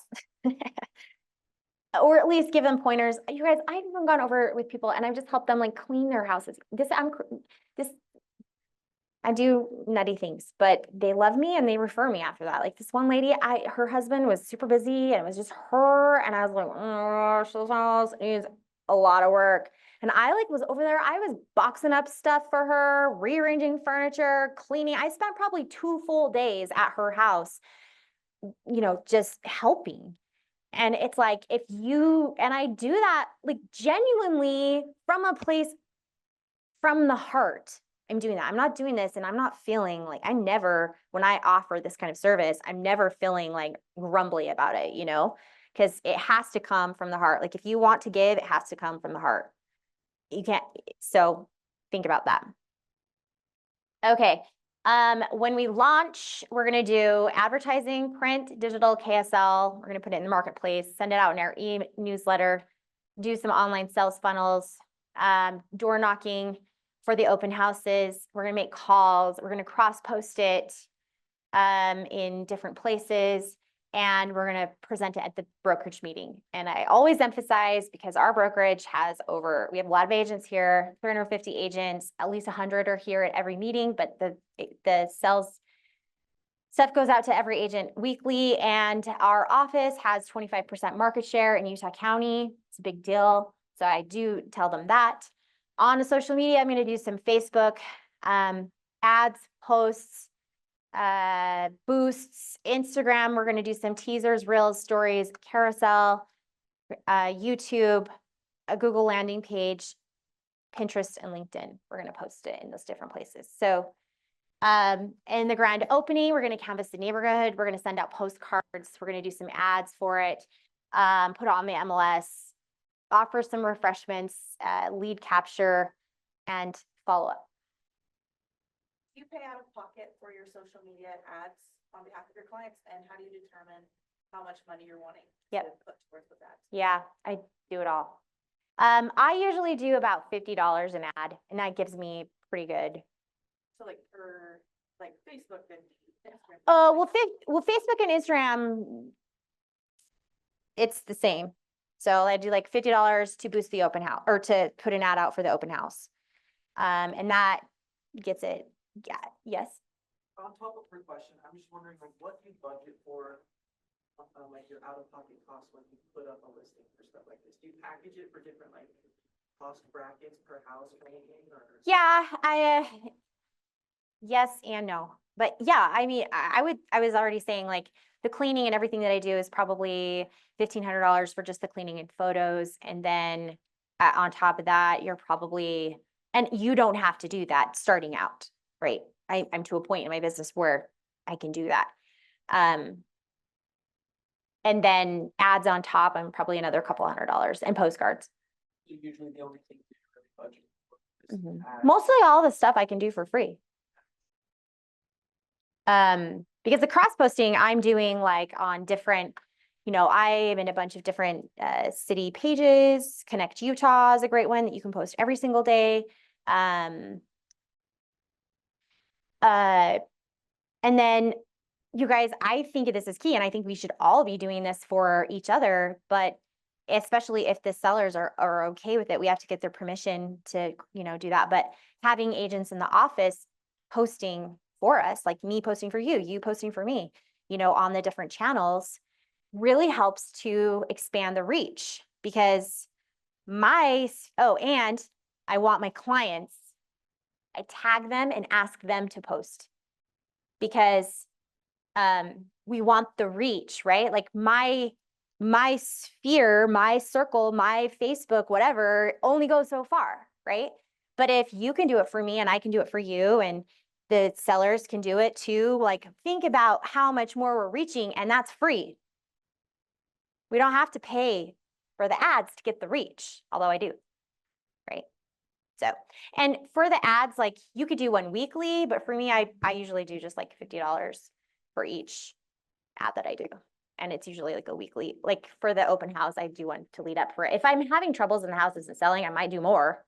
Or at least give them pointers. You guys, I've even gone over with people and I've just helped them like clean their houses. I do nutty things, but they love me and they refer me after that. Like this one lady, her husband was super busy and it was just her. And I was like, oh, this house needs a lot of work. And I like was over there. I was boxing up stuff for her, rearranging furniture, cleaning. I spent probably 2 full days at her house, just helping. And it's like, and I do that like genuinely from a place from the heart. I'm doing that. I'm not doing this and I'm not feeling like when I offer this kind of service, I'm never feeling like grumbly about it, because it has to come from the heart. Like if you want to give, it has to come from the heart. You can't, so think about that. Okay. When we launch, we're going to do advertising, print, digital, KSL. We're going to put it in the marketplace, send it out in our e-newsletter, do some online sales funnels, door knocking for the open houses. We're going to make calls. We're going to cross post it in different places. And we're going to present it at the brokerage meeting. And I always emphasize, because our brokerage we have a lot of agents here, 350 agents, at least 100 are here at every meeting, but the sales stuff goes out to every agent weekly. And our office has 25% market share in Utah County. It's a big deal. So I do tell them that. On the social media, I'm going to do some Facebook ads, posts, boosts. Instagram, we're going to do some teasers, reels, stories, carousel, YouTube, a Google landing page, Pinterest, and LinkedIn. We're going to post it in those different places. So in the grand opening, we're going to canvass the neighborhood. We're going to send out postcards. We're going to do some ads for it, put it on the MLS, offer some refreshments, lead capture, and follow up. Do you pay out of pocket for your social media ads on behalf of your clients? And how do you determine how much money you're wanting to put towards those ads? Yeah, I do it all. I usually do about $50 an ad, and that gives me pretty good. So like for like Facebook and Instagram. Well, Facebook and Instagram, it's the same. So I do like $50 to boost the open house or to put an ad out for the open house. And that gets it. Yeah. Yes. On top of her question, I'm just wondering, like, what do you budget for, like your out-of-pocket costs when you put up a listing for stuff like this? Do you package it for different like cost brackets per house or anything? Or? Yeah, yes and no. But yeah, I mean, I was already saying like the cleaning and everything that I do is probably $1,500 for just the cleaning and photos. And then on top of that, and you don't have to do that starting out, right? I'm to a point in my business where I can do that. And then ads on top, I'm probably another couple $100 and postcards. So usually the only thing you really budget for is ads. Mostly all the stuff I can do for free. Because the cross posting I'm doing like on different, I am in a bunch of different city pages. Connect Utah is a great one that you can post every single day. And then you guys, I think this is key, and I think we should all be doing this for each other, but especially if the sellers are okay with it, we have to get their permission to, do that. But having agents in the office posting for us, like me posting for you, you posting for me, on the different channels really helps to expand the reach, because and I want my clients, I tag them and ask them to post, because we want the reach, right? Like my sphere, my circle, my Facebook, whatever, only goes so far, right? But if you can do it for me and I can do it for you, and the sellers can do it too, like think about how much more we're reaching, and that's free. We don't have to pay for the ads to get the reach, although I do, right? So, and for the ads, like you could do one weekly, but for me, I usually do just like $50 for each ad that I do. And it's usually like a weekly, like for the open house, I do one to lead up for it. If I'm having troubles and the house isn't selling, I might do more.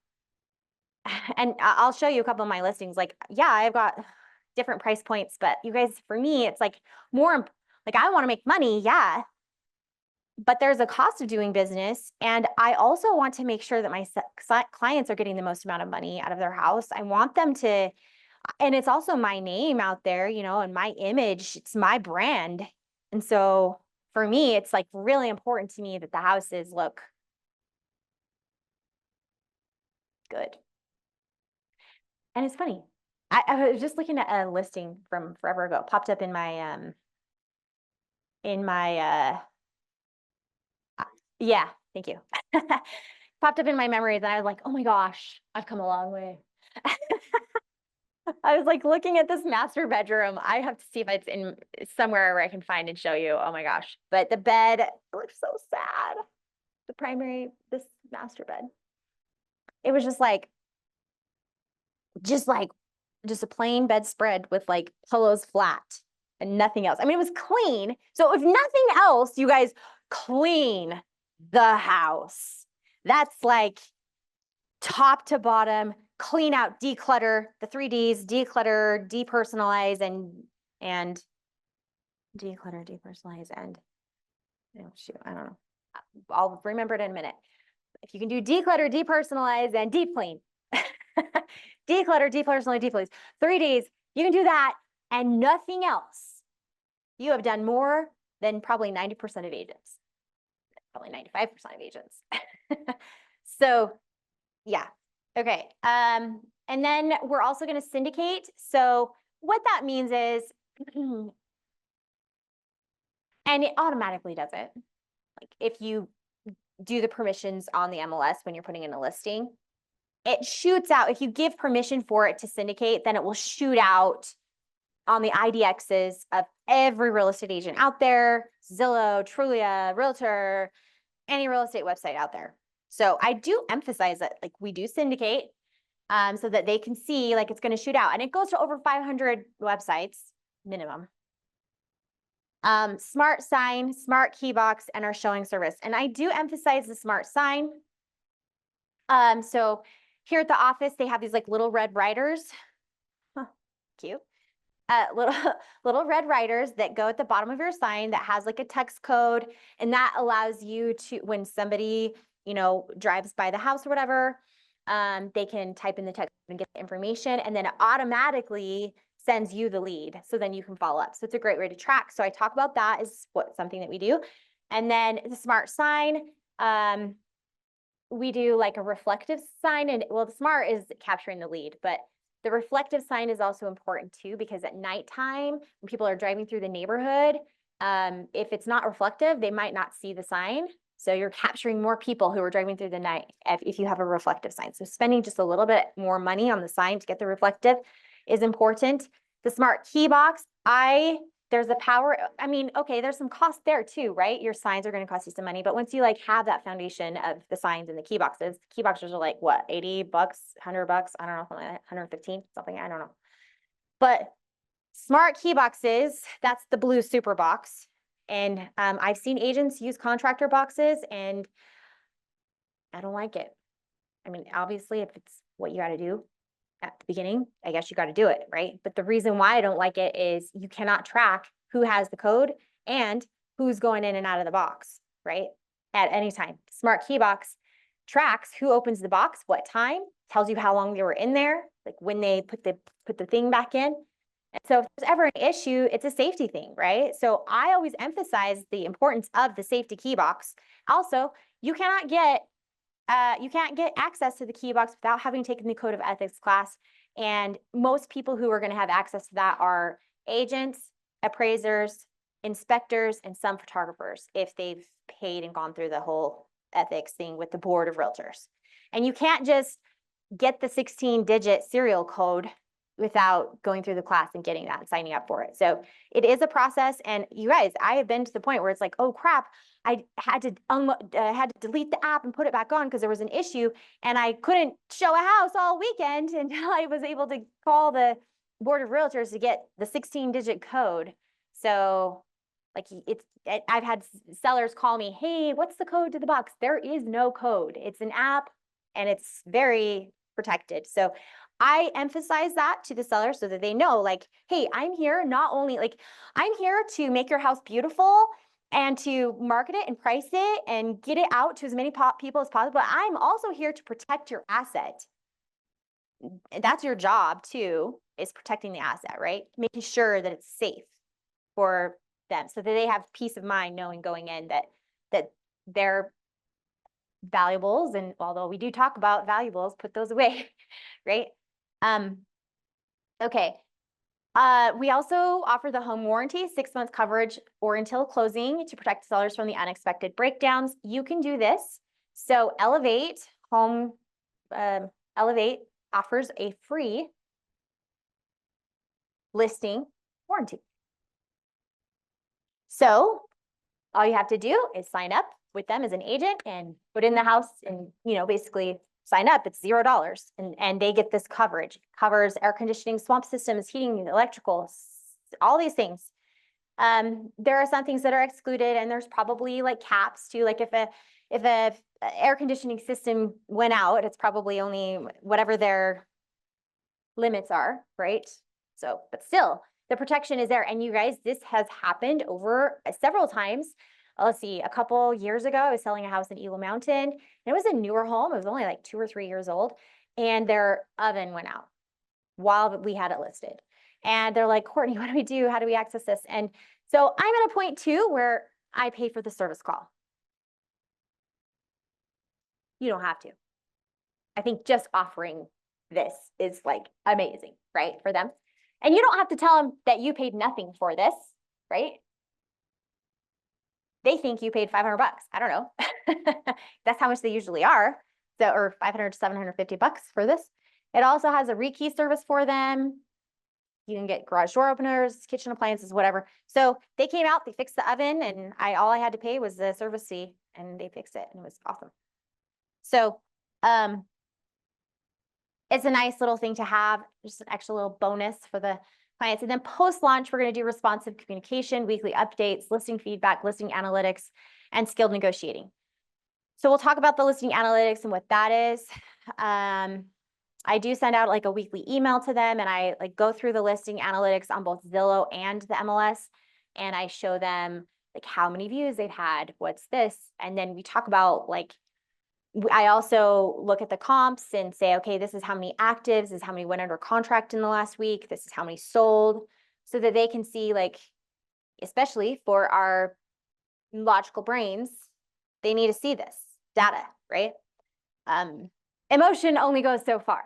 And I'll show you a couple of my listings. Like, yeah, I've got different price points, but you guys, for me, it's like more, like I want to make money. Yeah. But there's a cost of doing business. And I also want to make sure that my clients are getting the most amount of money out of their house. I want them to And it's also my name out there, you know, and my image, it's my brand. And so for me, it's like really important to me that the houses look good. And it's funny. I was just looking at a listing from forever ago, popped up in my yeah, thank you. Popped up in my memories and I was like, oh my gosh, I've come a long way. I was like looking at this master bedroom. I have to see if it's in somewhere where I can find and show you. Oh my gosh. But the bed looks so sad. This master bed. It was just like just a plain bedspread with like pillows flat and nothing else. I mean, it was clean. So if nothing else, you guys clean the house. That's like top to bottom, clean out, declutter, the 3Ds, declutter, depersonalize, and declutter, depersonalize, and oh shoot, I don't know. I'll remember it in a minute. If you can do declutter, depersonalize, and deep clean. Declutter, depersonalize, deep clean. 3Ds, you can do that and nothing else. You have done more than probably 90% of agents. Probably 95% of agents. So yeah. Okay. And then we're also going to syndicate. So what that means is, and it automatically does it. Like if you do the permissions on the MLS when you're putting in a listing, it shoots out. If you give permission for it to syndicate, then it will shoot out on the IDXs of every real estate agent out there, Zillow, Trulia, Realtor, any real estate website out there. So I do emphasize that like we do syndicate so that they can see like it's going to shoot out. And it goes to over 500 websites minimum. Smart sign, smart key box, and our showing service. And I do emphasize the smart sign. So here at the office, they have these like little red riders. Huh, cute. Little red riders that go at the bottom of your sign that has like a text code, and that allows you to, when somebody, you know, drives by the house or whatever, they can type in the text and get the information, and then it automatically sends you the lead. So then you can follow up. So it's a great way to track. So I talk about that as something that we do. And then the smart sign, we do like a reflective sign, and well, the smart is capturing the lead, but the reflective sign is also important too, because at nighttime, when people are driving through the neighborhood, if it's not reflective, they might not see the sign. So you're capturing more people who are driving through the night if you have a reflective sign. So spending just a little bit more money on the sign to get the reflective is important. The smart key box, there's a power. I mean, okay, there's some cost there too, right? Your signs are going to cost you some money, but once you like have that foundation of the signs and the key boxes are like what, $80, $100, I don't know, something like that, 115, something, I don't know. But smart key boxes, that's the blue super box. And I've seen agents use contractor boxes and I don't like it. I mean, obviously, if it's what you got to do at the beginning, I guess you got to do it, right? But the reason why I don't like it is you cannot track who has the code and who's going in and out of the box, right? At any time. Smart key box tracks who opens the box, what time, tells you how long they were in there, like when they put the thing back in. And so if there's ever an issue, it's a safety thing, right? So I always emphasize the importance of the safety key box. Also, you can't get access to the key box without having taken the code of ethics class. And most people who are going to have access to that are agents, appraisers, inspectors, and some photographers if they've paid and gone through the whole ethics thing with the board of realtors. And you can't just get the 16-digit serial code without going through the class and getting that and signing up for it. So it is a process. And you guys, I have been to the point where it's like, oh crap, I had to delete the app and put it back on because there was an issue and I couldn't show a house all weekend until I was able to call the board of realtors to get the 16-digit code. So like I've had sellers call me, hey, what's the code to the box? There is no code. It's an app and it's very protected. So I emphasize that to the seller so that they know like, hey, I'm here not only like, I'm here to make your house beautiful and to market it and price it and get it out to as many people as possible. But I'm also here to protect your asset. That's your job too. is protecting the asset, right? Making sure that it's safe for them so that they have peace of mind knowing going in that their valuables, and although we do talk about valuables, put those away, right? Okay. We also offer the home warranty, 6 months coverage or until closing to protect sellers from the unexpected breakdowns. You can do this. So Elevate offers a free listing warranty. So all you have to do is sign up with them as an agent and put in the house and, basically sign up. It's $0 and they get this coverage. It covers air conditioning, swamp systems, heating, electrical, all these things. There are some things that are excluded, and there's probably like caps too. Like if a air conditioning system went out, it's probably only whatever their limits are, right? So, but still, the protection is there. And you guys, this has happened over several times. Let's see, a couple years ago, I was selling a house in Eagle Mountain, and it was a newer home. It was only like 2 or 3 years old, and their oven went out while we had it listed. And they're like, Courtney, what do we do? How do we access this? And so I'm at a point too where I pay for the service call. You don't have to. I think just offering this is like amazing, right? For them. And you don't have to tell them that you paid nothing for this, right? They think you paid $500. I don't know. That's how much they usually are. So, or 500 to 750 bucks for this. It also has a rekey service for them. You can get garage door openers, kitchen appliances, whatever. So they came out, they fixed the oven, and all I had to pay was the service fee, and they fixed it, and it was awesome. So, it's a nice little thing to have, just an extra little bonus for the clients. And then post-launch, we're going to do responsive communication, weekly updates, listing feedback, listing analytics, and skilled negotiating. So we'll talk about the listing analytics and what that is. I do send out like a weekly email to them, and I like go through the listing analytics on both Zillow and the MLS, and I show them like how many views they've had, what's this, and then we talk about like, I also look at the comps and say, okay, this is how many actives, this is how many went under contract in the last week, this is how many sold, so that they can see, like, especially for our logical brains, they need to see this data, right? Emotion only goes so far.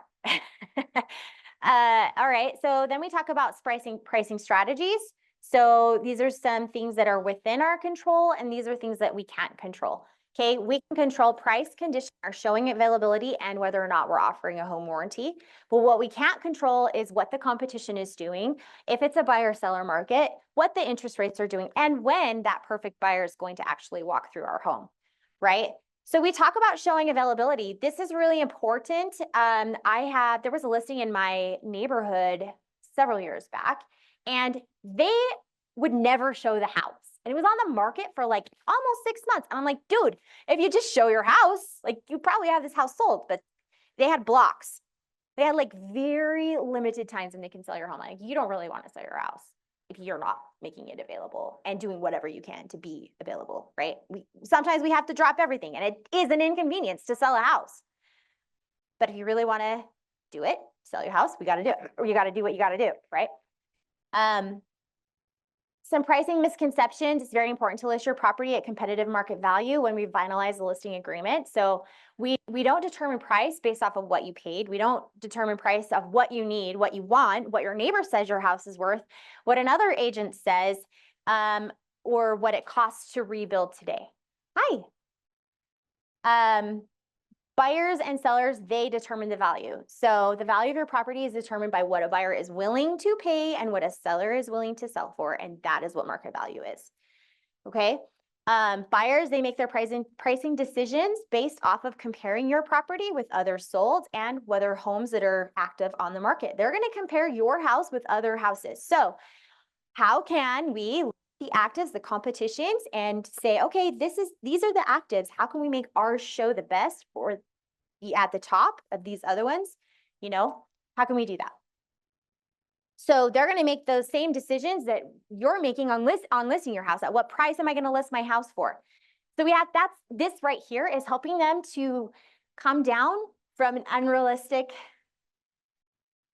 All right, so then we talk about pricing strategies. So these are some things that are within our control, and these are things that we can't control. Okay, we can control price, condition, our showing availability, and whether or not we're offering a home warranty. But what we can't control is what the competition is doing, if it's a buyer-seller market, what the interest rates are doing, and when that perfect buyer is going to actually walk through our home, right? So we talk about showing availability. This is really important. There was a listing in my neighborhood several years back, and they would never show the house. And it was on the market for like almost 6 months. And I'm like, dude, if you just show your house, like you probably have this house sold. But they had blocks. They had like very limited times when they can sell your home. Like you don't really want to sell your house if you're not making it available and doing whatever you can to be available, right? Sometimes we have to drop everything, and it is an inconvenience to sell a house. But if you really want to do it, sell your house, we got to do it, or you got to do what you got to do, right? Some pricing misconceptions. It's very important to list your property at competitive market value when we finalize the listing agreement. So we don't determine price based off of what you paid. We don't determine price of what you need, what you want, what your neighbor says your house is worth, what another agent says, or what it costs to rebuild today. Hi. Buyers and sellers, they determine the value. So the value of your property is determined by what a buyer is willing to pay and what a seller is willing to sell for, and that is what market value is. Okay. Buyers, they make their pricing decisions based off of comparing your property with others sold and whether homes that are active on the market. They're going to compare your house with other houses. So how can we look at the actives, the competitions, and say, okay, these are the actives. How can we make ours show the best or be at the top of these other ones? How can we do that? So they're going to make those same decisions that you're making on listing your house. At what price am I going to list my house for? So this right here is helping them to come down from an unrealistic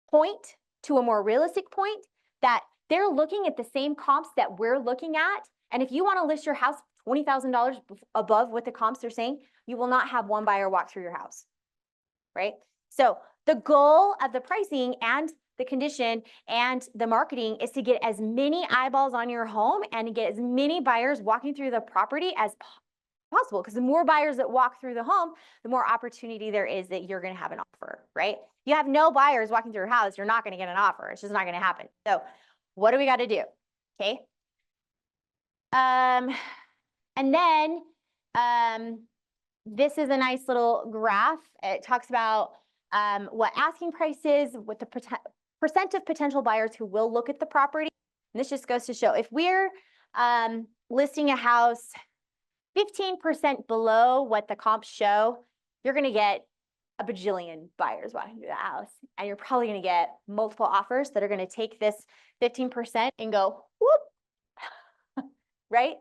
point to a more realistic point that they're looking at the same comps that we're looking at. And if you want to list your house $20,000 above what the comps are saying, you will not have one buyer walk through your house, right? So the goal of the pricing and the condition and the marketing is to get as many eyeballs on your home and to get as many buyers walking through the property as possible. Because the more buyers that walk through the home, the more opportunity there is that you're going to have an offer, right? You have no buyers walking through your house, you're not going to get an offer. It's just not going to happen. So what do we got to do? Okay. And then this is a nice little graph. It talks about what asking price is, what the percent of potential buyers who will look at the property. And this just goes to show if we're listing a house 15% below what the comps show, you're going to get a bajillion buyers walking through the house. And you're probably going to get multiple offers that are going to take this 15% and go, whoop, right?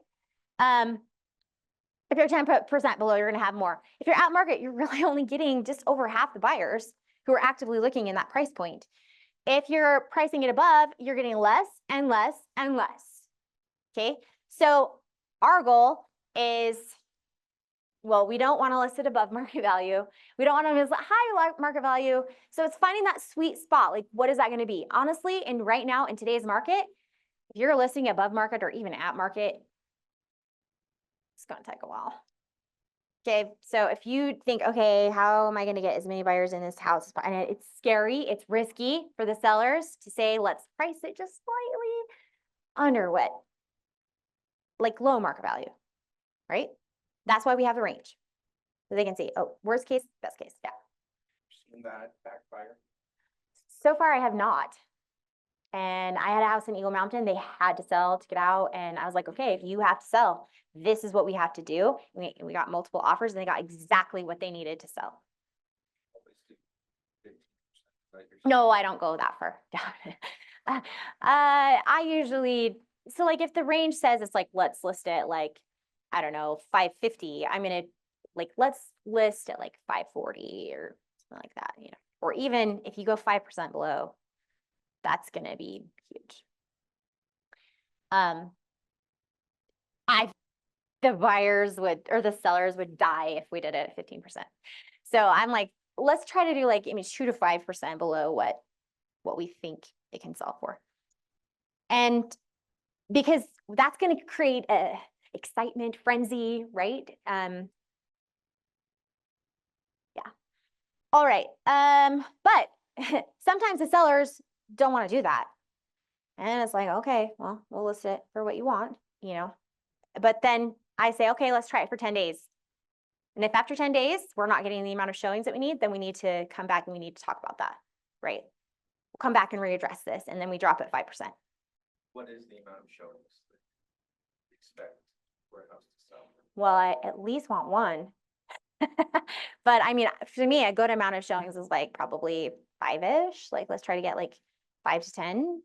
If you're 10% below, you're going to have more. If you're at market, you're really only getting just over half the buyers who are actively looking in that price point. If you're pricing it above, you're getting less and less and less. Okay, so our goal is, well, we don't want to list it above market value. We don't want to list high market value. So it's finding that sweet spot. Like, what is that going to be? Honestly, and right now in today's market, if you're listing above market or even at market, it's going to take a while. Okay, so if you think, okay, how am I going to get as many buyers in this house? And it's scary, it's risky for the sellers to say, let's price it just slightly under what, like low market value, right? That's why we have the range. So they can see, oh, worst case, best case, yeah. Seen that backfire? So far I have not. And I had a house in Eagle Mountain, they had to sell to get out. And I was like, okay, if you have to sell, this is what we have to do. We got multiple offers and they got exactly what they needed to sell. No, I don't go that far down. I usually, so like if the range says it's like, let's list it like, I don't know, 550, I'm going to like, let's list at like 540 or something like that, you know, or even if you go 5% below, that's going to be huge. The buyers would, or the sellers would die if we did it at 15%. So I'm like, let's try to do like, I mean, 2 to 5% below what we think it can sell for. And because that's going to create a excitement, frenzy, right? Yeah. All right. But sometimes the sellers don't want to do that. And it's like, okay, well, we'll list it for what you want, you know, but then I say, okay, let's try it for 10 days. And if after 10 days, we're not getting the amount of showings that we need, then we need to come back and we need to talk about that, right? We'll come back and readdress this, and then we drop it 5%. What is the amount of showings that you expect for a house to sell? Well, I at least want one. But I mean, for me, a good amount of showings is like probably 5-ish. Like, let's try to get like 5 to 10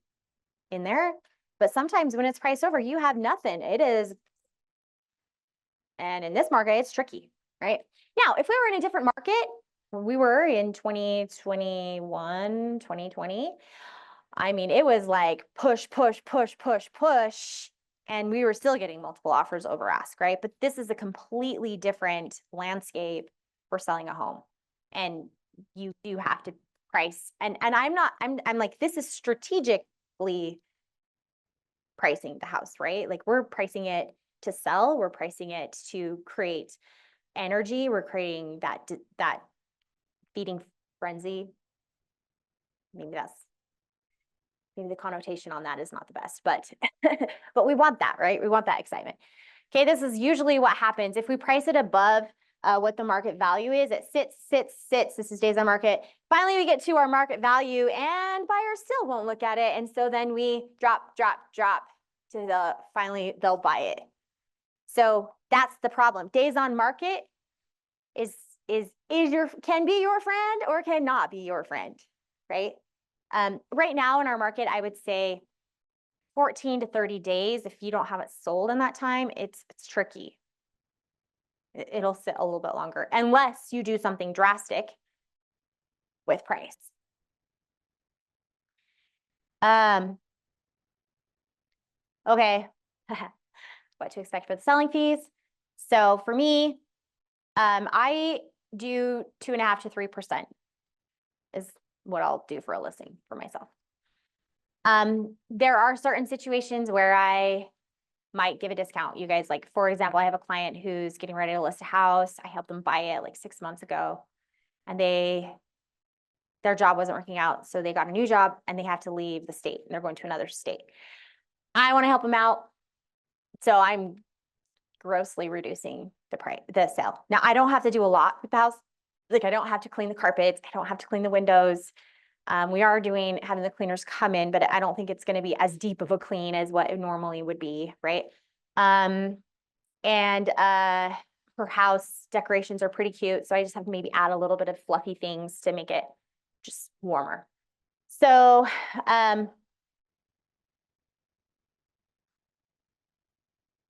in there. But sometimes when it's priced over, you have nothing. It is. And in this market, it's tricky, right? Now, if we were in a different market, we were in 2021, 2020, I mean, it was like push, push, push, push, push. And we were still getting multiple offers over ask, right? But this is a completely different landscape for selling a home. And you do have to price. And I'm like, this is strategically pricing the house, right? Like we're pricing it to sell, we're pricing it to create energy, we're creating that feeding frenzy. Maybe the connotation on that is not the best, but but we want that, right? We want that excitement. Okay, this is usually what happens if we price it above what the market value is. It sits. This is days on market. Finally, we get to our market value and buyers still won't look at it. And so then we drop to finally they'll buy it. So that's the problem. Days on market can be your friend or cannot be your friend, right? Right now in our market, I would say 14 to 30 days. If you don't have it sold in that time, it's tricky. It'll sit a little bit longer unless you do something drastic with price. Okay. What to expect for the selling fees. So for me, I do 2.5 to 3% is what I'll do for a listing for myself. There are certain situations where I might give a discount. You guys, like, for example, I have a client who's getting ready to list a house. I helped them buy it like 6 months ago, and their job wasn't working out. So they got a new job and they have to leave the state and they're going to another state. I want to help them out. So I'm grossly reducing the sale. Now I don't have to do a lot with the house. Like, I don't have to clean the carpets. I don't have to clean the windows. We are having the cleaners come in, but I don't think it's going to be as deep of a clean as what it normally would be, right? Her house decorations are pretty cute, so I just have to maybe add a little bit of fluffy things to make it just warmer. So,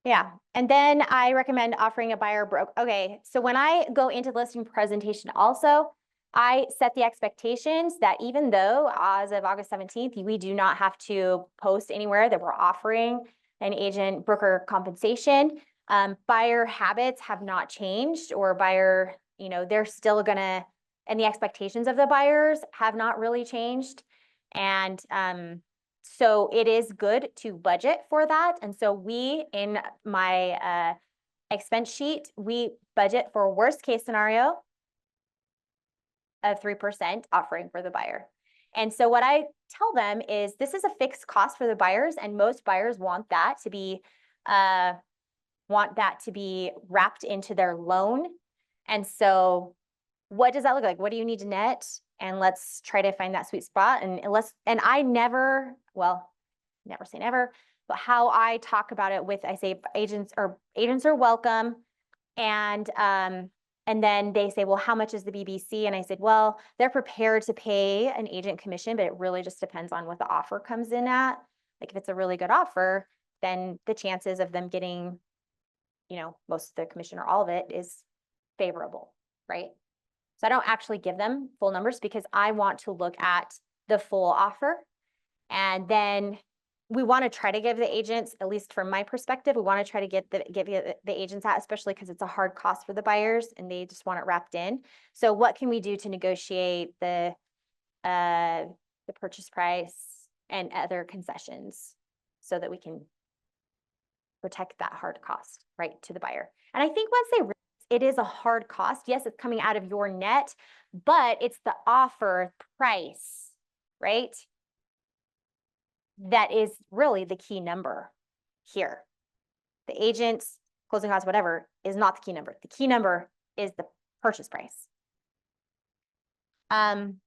yeah, and then I recommend offering a buyer broker. Okay, so when I go into listing presentation also, I set the expectations that even though as of August 17th, we do not have to post anywhere that we're offering an agent broker compensation, buyer habits have not changed, or buyer, they're still gonna, and the expectations of the buyers have not really changed. And so it is good to budget for that. And so we, in my expense sheet, we budget for worst case scenario of 3% offering for the buyer. And so what I tell them is this is a fixed cost for the buyers, and most buyers want that to be wrapped into their loan. And so what does that look like? What do you need to net? And let's try to find that sweet spot. And I never say never, but how I talk about it I say agents are welcome. And then they say, well, how much is the BBC? And I said, well, they're prepared to pay an agent commission, but it really just depends on what the offer comes in at. Like, if it's a really good offer, then the chances of them getting, most of the commission or all of it is favorable, right? So I don't actually give them full numbers because I want to look at the full offer. And then we want to try to give the agents, at least from my perspective, we want to try to give the agents that, especially because it's a hard cost for the buyers and they just want it wrapped in. So what can we do to negotiate the purchase price and other concessions so that we can protect that hard cost, right, to the buyer? And I think once they realize it is a hard cost, yes, it's coming out of your net, but it's the offer price, right? That is really the key number here. The agent's closing costs, whatever, is not the key number. The key number is the purchase price. And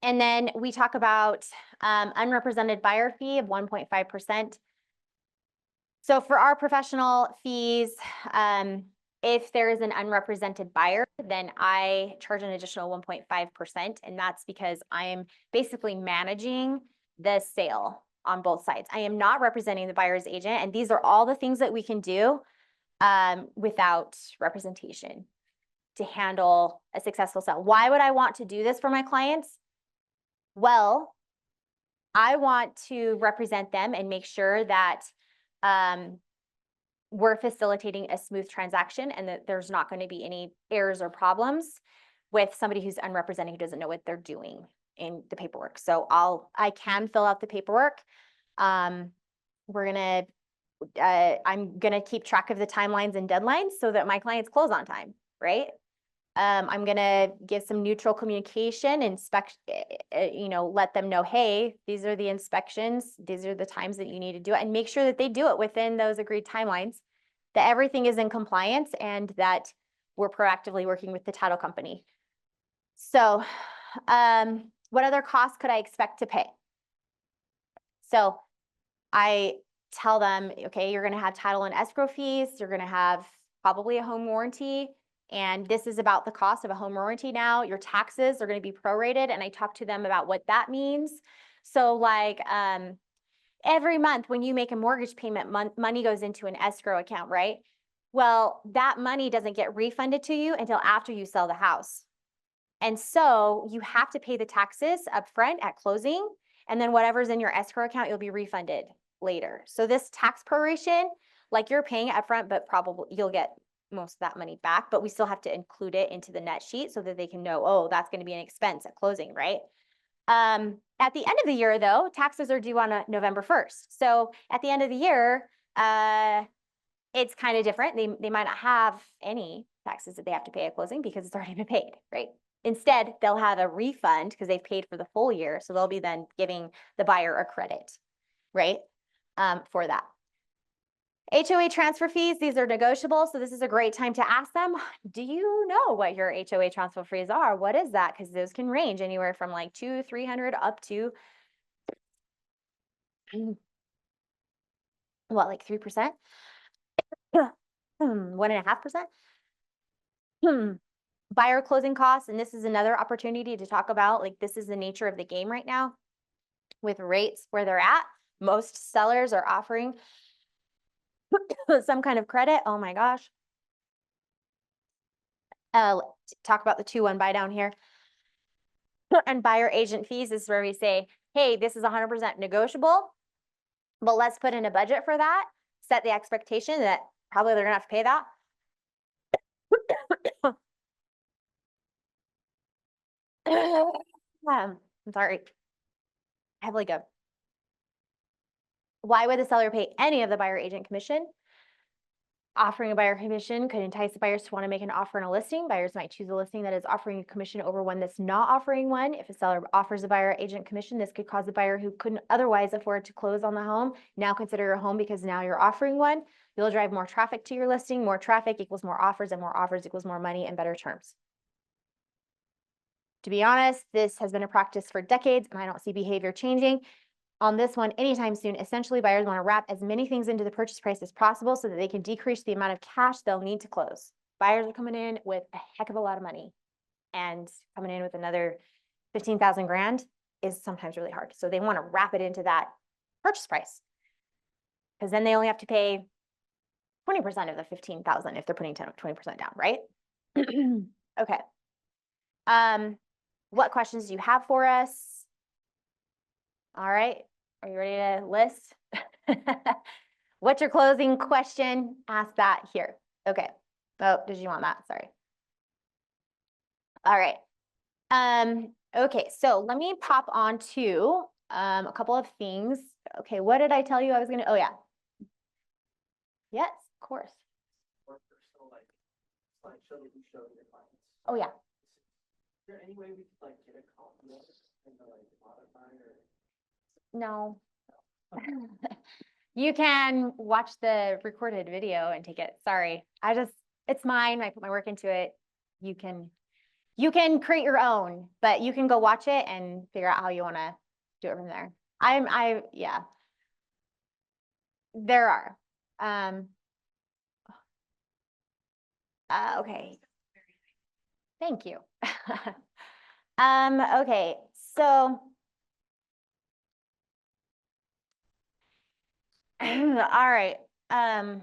then we talk about unrepresented buyer fee of 1.5%. So for our professional fees, if there is an unrepresented buyer, then I charge an additional 1.5%. And that's because I am basically managing the sale on both sides. I am not representing the buyer's agent. And these are all the things that we can do without representation to handle a successful sale. Why would I want to do this for my clients? Well, I want to represent them and make sure that we're facilitating a smooth transaction and that there's not going to be any errors or problems with somebody who's unrepresented, who doesn't know what they're doing in the paperwork. So I can fill out the paperwork. I'm gonna keep track of the timelines and deadlines so that my clients close on time, right? I'm gonna give some neutral communication, let them know, hey, these are the inspections, these are the times that you need to do it, and make sure that they do it within those agreed timelines, that everything is in compliance, and that we're proactively working with the title company. So, what other costs could I expect to pay? So I tell them, okay, you're gonna have title and escrow fees, you're gonna have probably a home warranty, and this is about the cost of a home warranty now. Your taxes are going to be prorated, and I talk to them about what that means. So like every month when you make a mortgage payment, money goes into an escrow account, right? Well, that money doesn't get refunded to you until after you sell the house. And so you have to pay the taxes up front at closing, And then whatever's in your escrow account, you'll be refunded later. So this tax proration, like you're paying it upfront, but probably you'll get most of that money back, but we still have to include it into the net sheet so that they can know, oh, that's going to be an expense at closing, right? At the end of the year, though, taxes are due on November 1st. So at the end of the year, it's kind of different. They might not have any taxes that they have to pay at closing because it's already been paid, right? Instead, they'll have a refund because they've paid for the full year. So they'll be then giving the buyer a credit, right? For that. HOA transfer fees, these are negotiable. So this is a great time to ask them, do you know what your HOA transfer fees are? What is that? Because those can range anywhere from like $200, $300 up to what, like 3%? 1.5%? Buyer closing costs, and this is another opportunity to talk about, like, this is the nature of the game right now with rates where they're at. Most sellers are offering some kind of credit. Oh my gosh. Talk about the 2-1 buy down here. And buyer agent fees is where we say, hey, this is 100% negotiable, but let's put in a budget for that. Set the expectation that probably they're gonna have to pay that. I'm sorry. I have like a, why would the seller pay any of the buyer agent commission? Offering a buyer commission could entice the buyers to want to make an offer on a listing. Buyers might choose a listing that is offering a commission over one that's not offering one. If a seller offers a buyer agent commission, this could cause the buyer who couldn't otherwise afford to close on the home now consider your home because now you're offering one. You'll drive more traffic to your listing. More traffic equals more offers, and more offers equals more money and better terms. To be honest, this has been a practice for decades, and I don't see behavior changing on this one anytime soon. Essentially, buyers want to wrap as many things into the purchase price as possible so that they can decrease the amount of cash they'll need to close. Buyers are coming in with a heck of a lot of money, and coming in with another 15,000 grand is sometimes really hard. So they want to wrap it into that purchase price, because then they only have to pay 20% of the 15,000 if they're putting 20% down, right? Okay. What questions do you have for us? All right, are you ready to list? What's your closing question? Ask that here. Okay. Oh, did you want that? Sorry. All right. Okay, so let me pop on to a couple of things. Okay, what did I tell you I was gonna, oh yeah. Yes, of course. Or personal, like, slideshow that you show your clients? Oh yeah. Is there any way we could like get a copy of it and like modify or? No. You can watch the recorded video and take it. Sorry. It's mine. I put my work into it. You can create your own, but you can go watch it and figure out how you want to do it from there. Yeah. There are. Okay. Thank you. Okay, so all right. All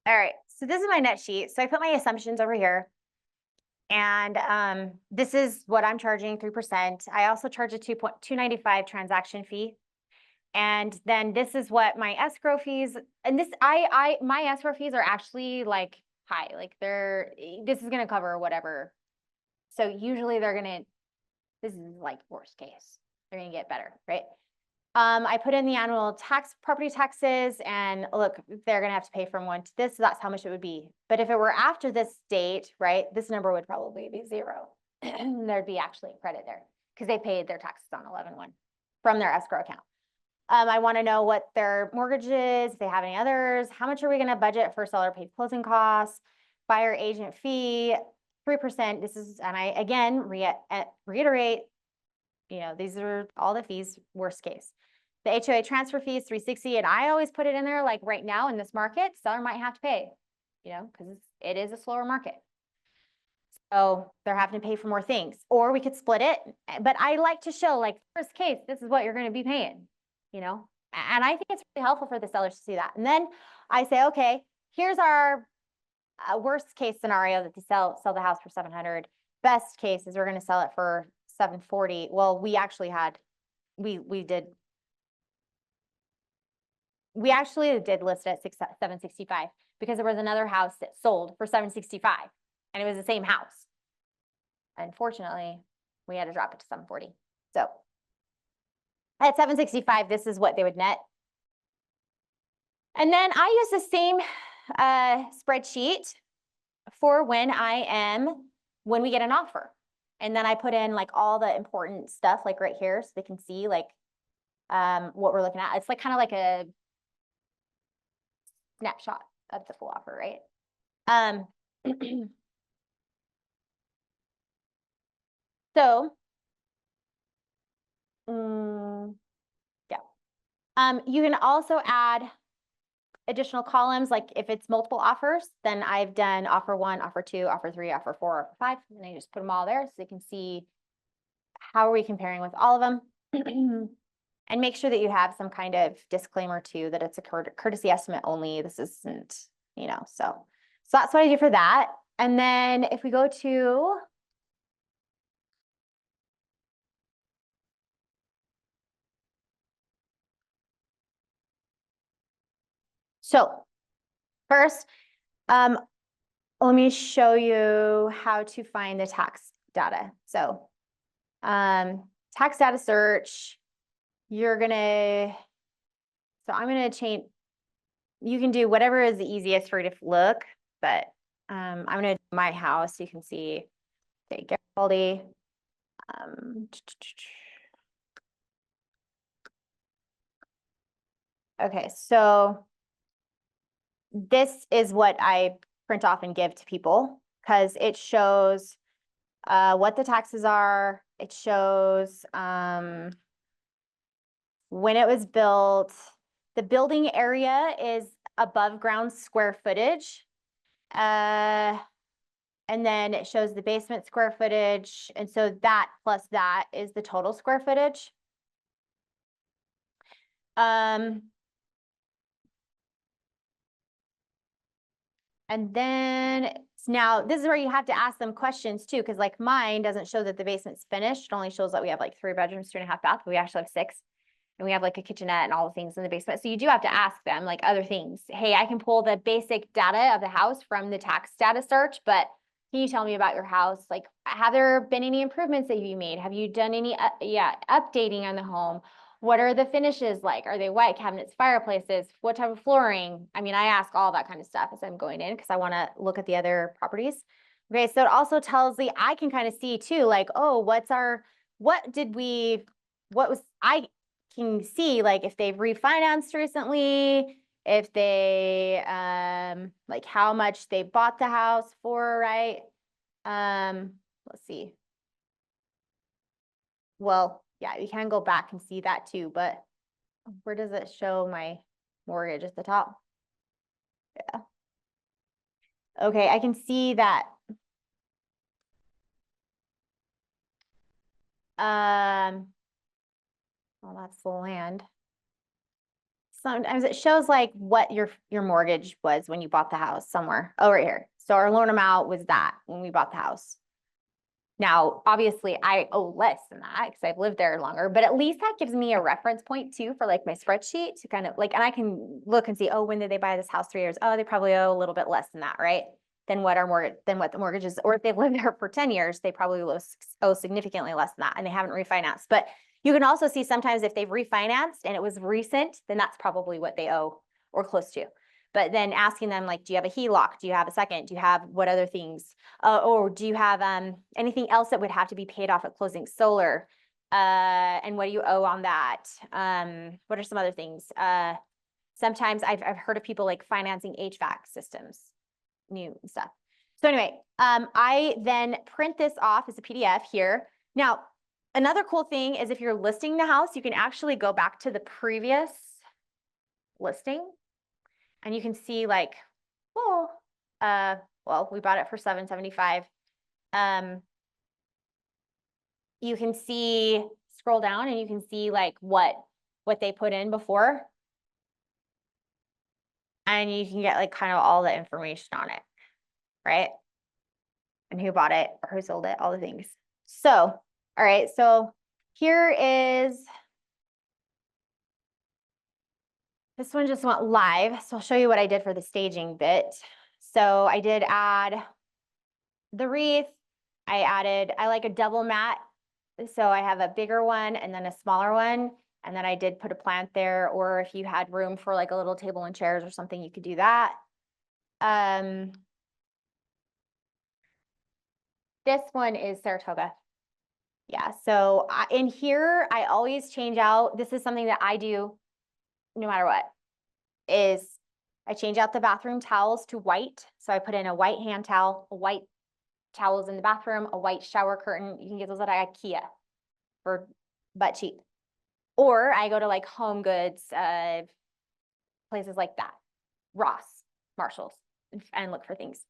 right, so this is my net sheet. So I put my assumptions over here. And this is what I'm charging, 3%. I also charge a 295 transaction fee. And then this is what my escrow fees, and this, my escrow fees are actually like high, like this is gonna cover whatever. So usually this is like worst case, they're gonna get better, right? I put in the annual property taxes, and look, they're gonna have to pay from 1 to this, so that's how much it would be. But if it were after this date, right, this number would probably be 0. There'd be actually a credit there because they paid their taxes on 11/1 from their escrow account. I want to know what their mortgage is, if they have any others, how much are we going to budget for seller paid closing costs, buyer agent fee, 3%. This is, and I again reiterate, you know, these are all the fees, worst case. The HOA transfer fee is 360, and I always put it in there like right now in this market, seller might have to pay, you know, because it is a slower market. So they're having to pay for more things, or we could split it. But I like to show, like, worst case, this is what you're going to be paying, you know, and I think it's really helpful for the sellers to see that. And then I say, okay, here's our worst case scenario that they sell the house for 700. Best case is we're gonna sell it for 740. Well, we actually had, we actually did list it at 765 because there was another house that sold for 765 and it was the same house. Unfortunately, we had to drop it to 740. So at 765, this is what they would net. And then I use the same spreadsheet for when we get an offer. And then I put in like all the important stuff like right here so they can see like what we're looking at. It's like kind of like a snapshot of the full offer, right? So, yeah. You can also add additional columns, like if it's multiple offers, then I've done offer 1, offer 2, offer 3, offer 4, offer 5, and I just put them all there so you can see how are we comparing with all of them. And make sure that you have some kind of disclaimer too, that it's a courtesy estimate only. This isn't, so that's what I do for that. And then if we go to so first, let me show you how to find the tax data. So tax data search, I'm gonna change, you can do whatever is the easiest for you to look, but I'm gonna do my house so you can see, okay, Garibaldi. Okay, so this is what I print off and give to people because it shows what the taxes are. It shows when it was built. The building area is above ground square footage. And then it shows the basement square footage. And so that plus that is the total square footage. And then now this is where you have to ask them questions too, because like mine doesn't show that the basement's finished. It only shows that we have like 3 bedrooms, 2.5 baths, but we actually have 6. And we have like a kitchenette and all the things in the basement. So you do have to ask them like other things. Hey, I can pull the basic data of the house from the tax data search, but can you tell me about your house? Like, have there been any improvements that you made? Have you done any, updating on the home? What are the finishes like? Are they white cabinets, fireplaces? What type of flooring? I mean, I ask all that kind of stuff as I'm going in because I want to look at the other properties. Okay, so it also tells me, I can kind of see too, like, oh, I can see like if they've refinanced recently, if they, like how much they bought the house for, right? Let's see. Well, yeah, you can go back and see that too, but where does it show my mortgage at the top? Yeah. Okay, I can see that. Well, that's the land. Sometimes it shows like what your mortgage was when you bought the house somewhere. Oh, right here. So our loan amount was that when we bought the house. Now, obviously I owe less than that because I've lived there longer, but at least that gives me a reference point too for like my spreadsheet to kind of like, and I can look and see, oh, when did they buy this house? 3 years? Oh, they probably owe a little bit less than that, right? Than what the mortgage is. Or if they've lived there for 10 years, they probably owe significantly less than that and they haven't refinanced. But you can also see sometimes if they've refinanced and it was recent, then that's probably what they owe or close to. But then asking them like, do you have a HELOC? Do you have a second? Do you have what other things? Or do you have anything else that would have to be paid off at closing? Solar, and what do you owe on that? What are some other things? Sometimes I've heard of people like financing HVAC systems, new stuff. So anyway, I then print this off as a PDF here. Now, another cool thing is if you're listing the house, you can actually go back to the previous listing. And you can see like, oh, well, we bought it for $775. You can see, scroll down and you can see like what they put in before. And you can get like kind of all the information on it. right? And who bought it or who sold it, all the things. So, all right, so here is, this one just went live. So I'll show you what I did for the staging bit. So I did add the wreath. I like a double mat. So I have a bigger one and then a smaller one. And then I did put a plant there, or if you had room for like a little table and chairs or something, you could do that. This one is Saratoga. Yeah, so in here, I always change out, this is something that I do no matter what, is I change out the bathroom towels to white. So I put in a white hand towel, a white towels in the bathroom, a white shower curtain. You can get those at IKEA for butt cheap. Or I go to like Home Goods, places like that, Ross, Marshalls, and look for things.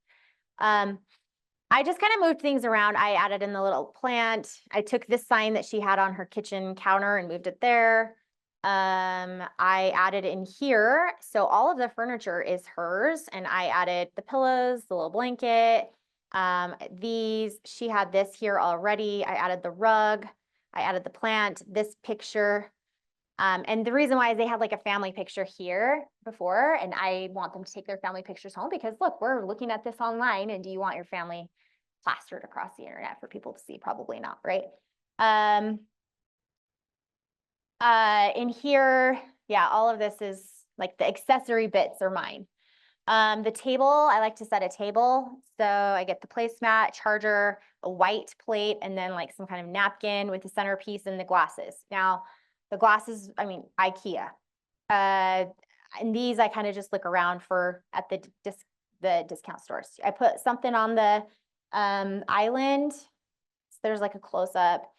I just kind of moved things around. I added in the little plant. I took this sign that she had on her kitchen counter and moved it there. I added in here. So all of the furniture is hers, and I added the pillows, the little blanket. She had this here already. I added the rug. I added the plant, this picture. And the reason why is they had like a family picture here before, and I want them to take their family pictures home because look, we're looking at this online, and do you want your family plastered across the internet for people to see? Probably not, right? In here, yeah, all of this is like the accessory bits are mine. The table, I like to set a table. So I get the placemat, charger, a white plate, and then like some kind of napkin with the centerpiece and the glasses. Now, the glasses, I mean, IKEA. And these I kind of just look around for at the discount stores. I put something on the island. So there's like a close up.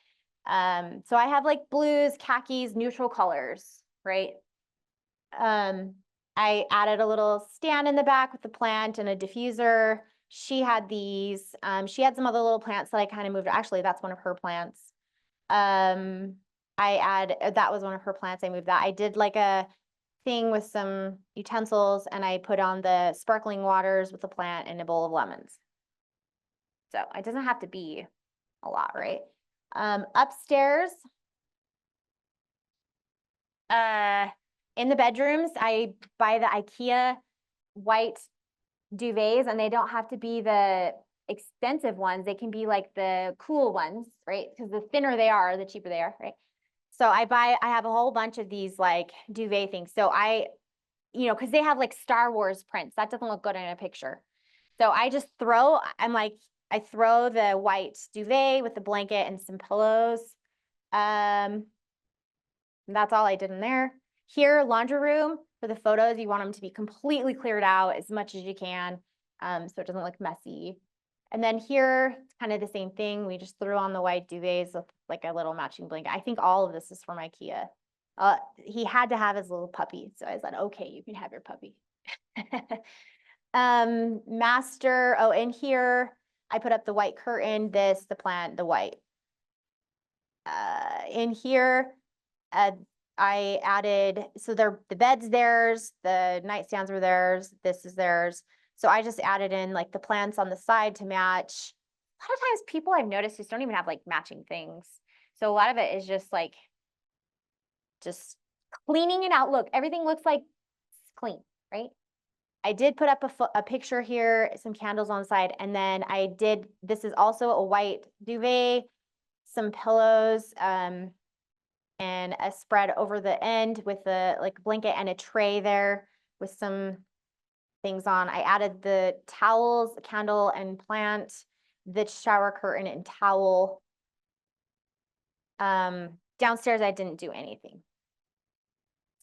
So I have like blues, khakis, neutral colors, right? I added a little stand in the back with the plant and a diffuser. She had these. She had some other little plants that I kind of moved. Actually, that's one of her plants. That was one of her plants. I moved that. I did like a thing with some utensils, and I put on the sparkling waters with the plant and a bowl of lemons. So it doesn't have to be a lot, right? Upstairs, in the bedrooms, I buy the IKEA white duvets, and they don't have to be the expensive ones. They can be like the cool ones, right? Because the thinner they are, the cheaper they are, right? So I have a whole bunch of these like duvet things. So because they have like Star Wars prints. That doesn't look good in a picture. So I throw the white duvet with the blanket and some pillows. That's all I did in there. Here, laundry room, for the photos, you want them to be completely cleared out as much as you can, so it doesn't look messy. And then here, it's kind of the same thing. We just threw on the white duvets with like a little matching blanket. I think all of this is from IKEA. He had to have his little puppy, so I said, okay, you can have your puppy. Master, in here, I put up the white curtain, the plant, the white. In here, I added, so the bed's theirs, the nightstands were theirs, this is theirs. So I just added in like the plants on the side to match. A lot of times people I've noticed just don't even have like matching things. So a lot of it is just cleaning it out. Look, everything looks like it's clean, right? I did put up a picture here, some candles on the side, and then this is also a white duvet, some pillows, and a spread over the end with the like blanket and a tray there with some things on. I added the towels, candle and plant, the shower curtain and towel. Downstairs, I didn't do anything.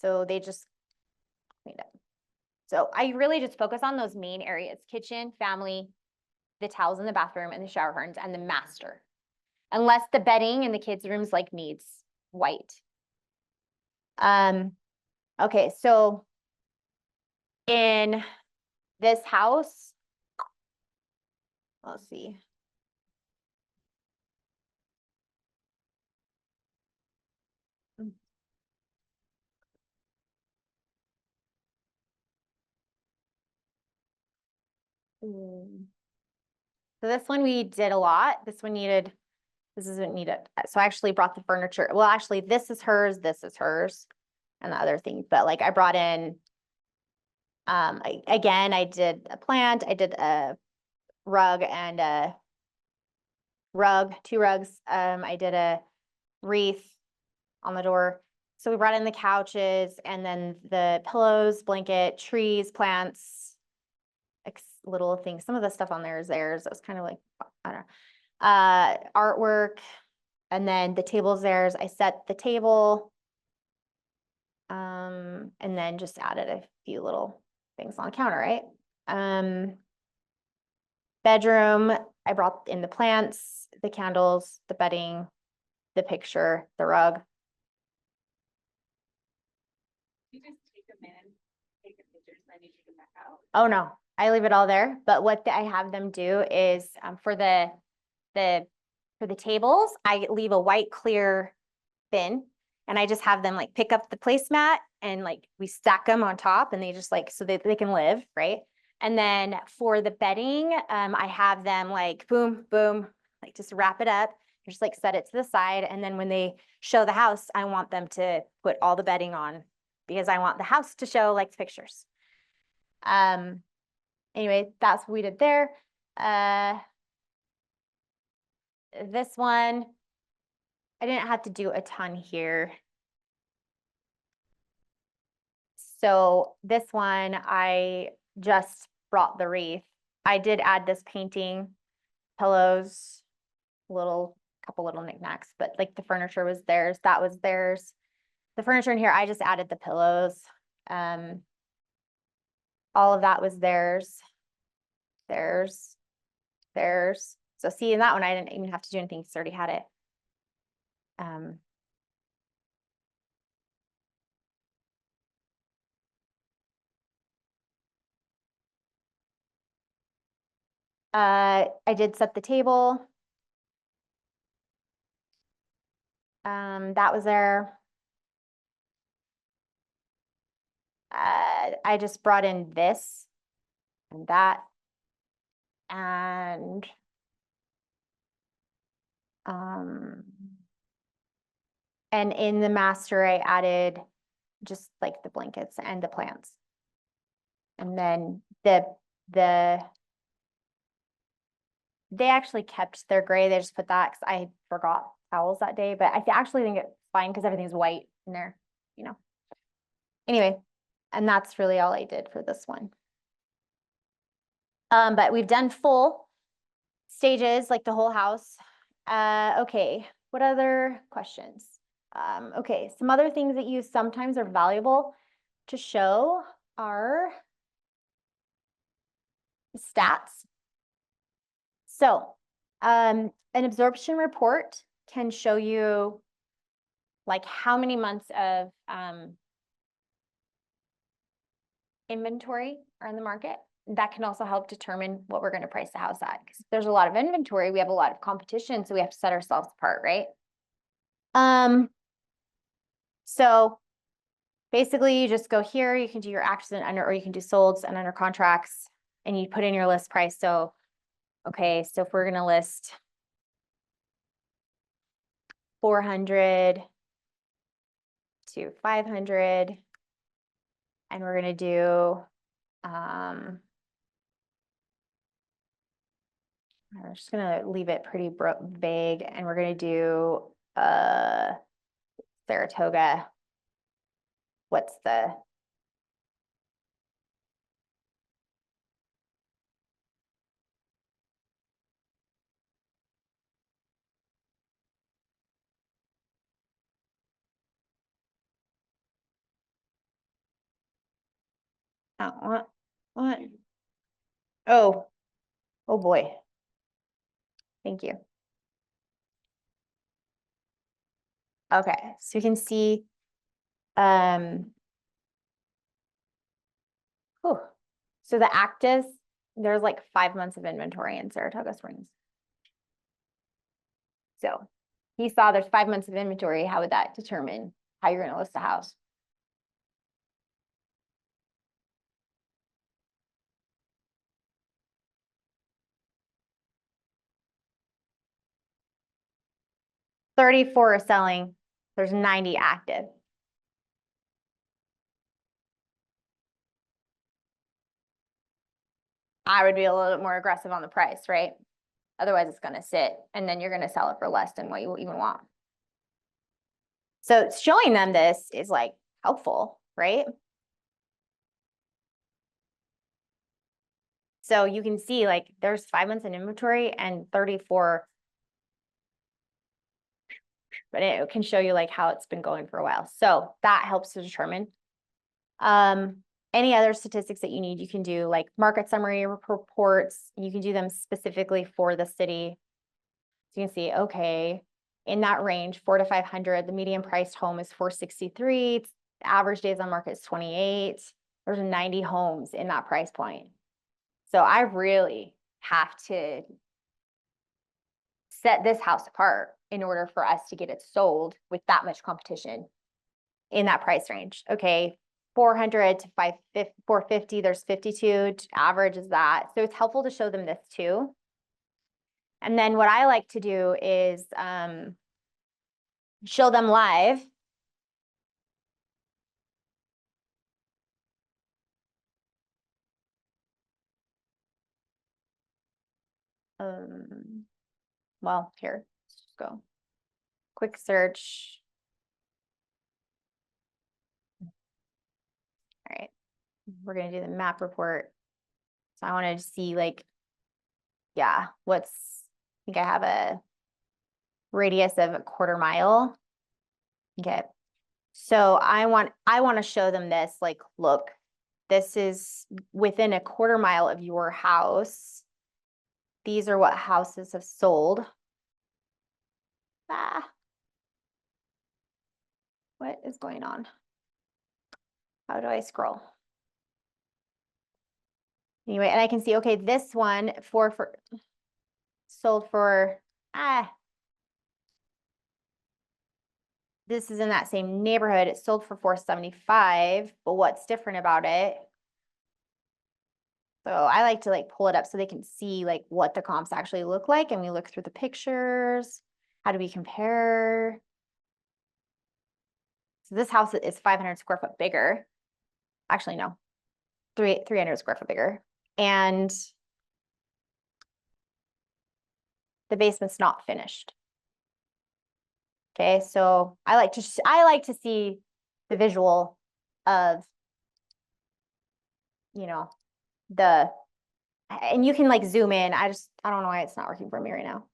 So they just cleaned up. So I really just focus on those main areas: kitchen, family, the towels in the bathroom, and the shower curtains, and the master. Unless the bedding in the kids' rooms like needs white. Okay, so in this house, let's see. So this one we did a lot. This isn't needed. So I actually brought the furniture. Well, actually, this is hers, and the other thing. But like I brought in, again, I did a plant, I did a rug and a rug, 2 rugs. I did a wreath on the door. So we brought in the couches and then the pillows, blanket, trees, plants, little things. Some of the stuff on there is theirs. It was kind of like, I don't know, artwork. And then the table's theirs. I set the table. And then just added a few little things on the counter, right? Bedroom, I brought in the plants, the candles, the bedding, the picture, the rug. You just take them in, take the pictures, and then you take them back out. Oh, no, I leave it all there. But what I have them do is, for the tables, I leave a white clear bin. And I just have them like pick up the placemat and like we stack them on top and they just like, so that they can live, right? And then for the bedding, I have them like boom, boom, like just wrap it up, just like set it to the side. And then when they show the house, I want them to put all the bedding on because I want the house to show like the pictures. Anyway, that's what we did there. This one, I didn't have to do a ton here. So this one, I just brought the wreath. I did add this painting, pillows, couple little knickknacks, but like the furniture was theirs, that was theirs. The furniture in here, I just added the pillows. All of that was theirs, theirs. So see, in that one, I didn't even have to do anything, because I already had it. I did set the table. That was there. I just brought in this and that. And in the master, I added just like the blankets and the plants. And then they actually kept their gray. They just put that because I forgot towels that day, but I actually think it's fine because everything's white in there, you know. Anyway, and that's really all I did for this one. But we've done full stages, like the whole house. Okay, what other questions? Okay, some other things that you sometimes are valuable to show are stats. So, an absorption report can show you like how many months of inventory are in the market. That can also help determine what we're going to price the house at. Because if there's a lot of inventory, we have a lot of competition, so we have to set ourselves apart, right? So basically you just go here, you can do your actions and under, or you can do solds and under contracts, and you put in your list price. So, okay, so if we're going to list 400 to 500, and we're going to do, we're just going to leave it pretty vague, and we're going to do, Saratoga. What's the, what? Oh boy. Thank you. Okay, so you can see, so the actives, there's like 5 months of inventory in Saratoga Springs. So he saw there's 5 months of inventory. How would that determine how you're going to list the house? 34 are selling, there's 90 active. I would be a little bit more aggressive on the price, right? Otherwise it's gonna sit and then you're gonna sell it for less than what you even want. So showing them this is like helpful, right? So you can see like there's 5 months in inventory and 34. But it can show you like how it's been going for a while. So that helps to determine. Any other statistics that you need, you can do like market summary reports. You can do them specifically for the city. So you can see, okay, in that range, 400 to 500, the median priced home is 463. The average days on market is 28. There's 90 homes in that price point. So I really have to set this house apart in order for us to get it sold with that much competition in that price range. Okay, 400 to 550, 450, there's 52, average is that. So it's helpful to show them this too. And then what I like to do is show them live. Well, here, let's just go. Quick search. All right, we're gonna do the map report. So I wanted to see like, yeah, I think I have a radius of a 1/4 mile. Okay. So I want to show them this, like, look, this is within a 1/4 mile of your house. These are what houses have sold. What is going on? How do I scroll? Anyway, and I can see, okay, this one sold for, this is in that same neighborhood. It sold for 475, but what's different about it? So I like to like pull it up so they can see like what the comps actually look like. And we look through the pictures. How do we compare? So this house is 500 square foot bigger. Actually, no, 300 square foot bigger. And the basement's not finished. Okay, so I like to see the visual of, you know, and you can like zoom in. I don't know why it's not working for me right now.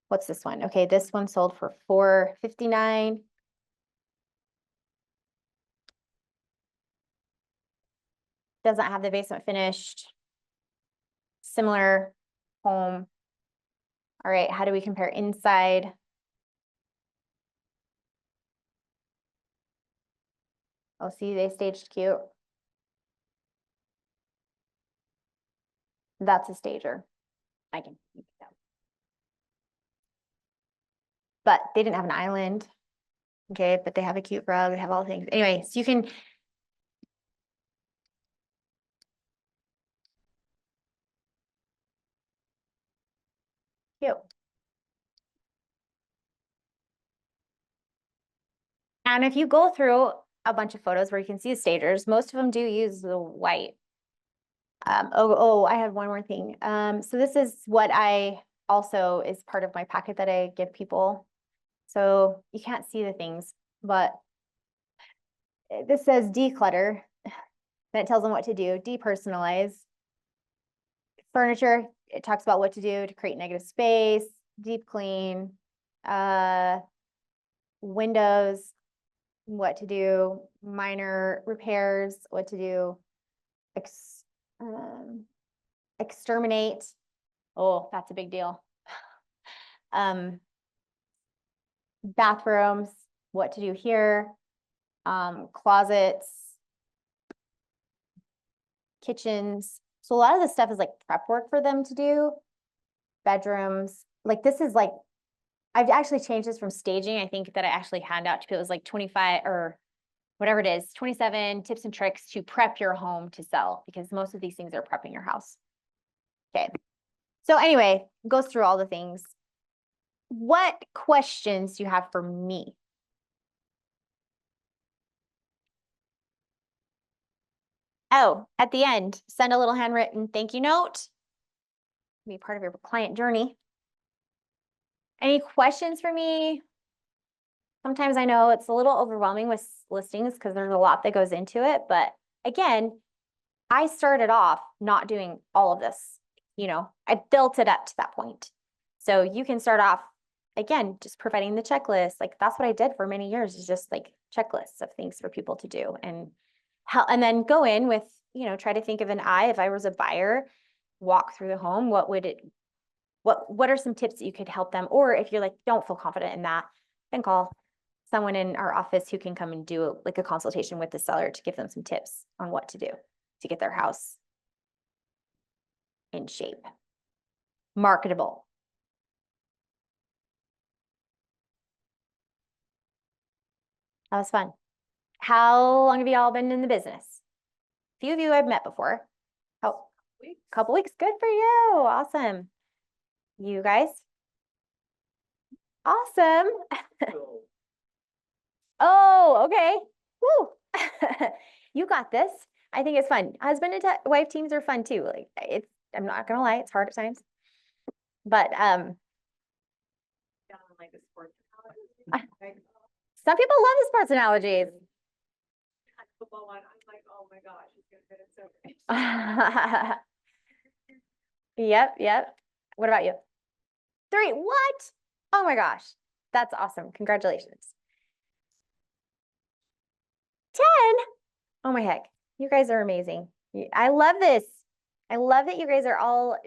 What's this one? Okay, this one sold for 459. Doesn't have the basement finished. Similar home. All right, how do we compare inside? Oh, see, they staged cute. That's a stager. I can keep it down. But they didn't have an island. Okay, but they have a cute rug, they have all the things. Anyway, so you can. Cute. And if you go through a bunch of photos where you can see the stagers, most of them do use the white. I had one more thing. So this is what I also is part of my packet that I give people. So you can't see the things, but this says declutter. Then it tells them what to do. Depersonalize. Furniture, it talks about what to do to create negative space. Deep clean. Windows, what to do. Minor repairs, what to do. Exterminate. Oh, that's a big deal. Bathrooms, what to do here. Closets, kitchens. So a lot of this stuff is like prep work for them to do. Bedrooms, like this is like, I've actually changed this from staging. I think that I actually hand out to people, it was like 25 or whatever it is, 27 tips and tricks to prep your home to sell, because most of these things are prepping your house. Okay. So anyway, goes through all the things. what questions do you have for me? Oh, at the end, send a little handwritten thank you note. Be part of your client journey. Any questions for me? Sometimes I know it's a little overwhelming with listings because there's a lot that goes into it. But again, I started off not doing all of this. I built it up to that point. So you can start off, again, just providing the checklist. Like that's what I did for many years, is just like checklists of things for people to do, and then go in with, try to think of an eye. If I was a buyer, walk through the home, what are some tips that you could help them? Or if you're like, don't feel confident in that, then call someone in our office who can come and do like a consultation with the seller to give them some tips on what to do to get their house in shape, marketable. That was fun. How long have you all been in the business? A few of you I've met before. Oh, couple weeks. Good for you. Awesome. You guys? Awesome. Oh, okay. Woo. You got this. I think it's fun. Husband and wife teams are fun too. Like I'm not gonna lie, it's hard at times. But Like the sports some people love the sports analogies. football one, I'm like, oh my gosh, it's gonna fit it so great. Yep. What about you? 3. What? Oh my gosh. That's awesome. Congratulations. 10. Oh my heck. You guys are amazing. I love this. I love that you guys are all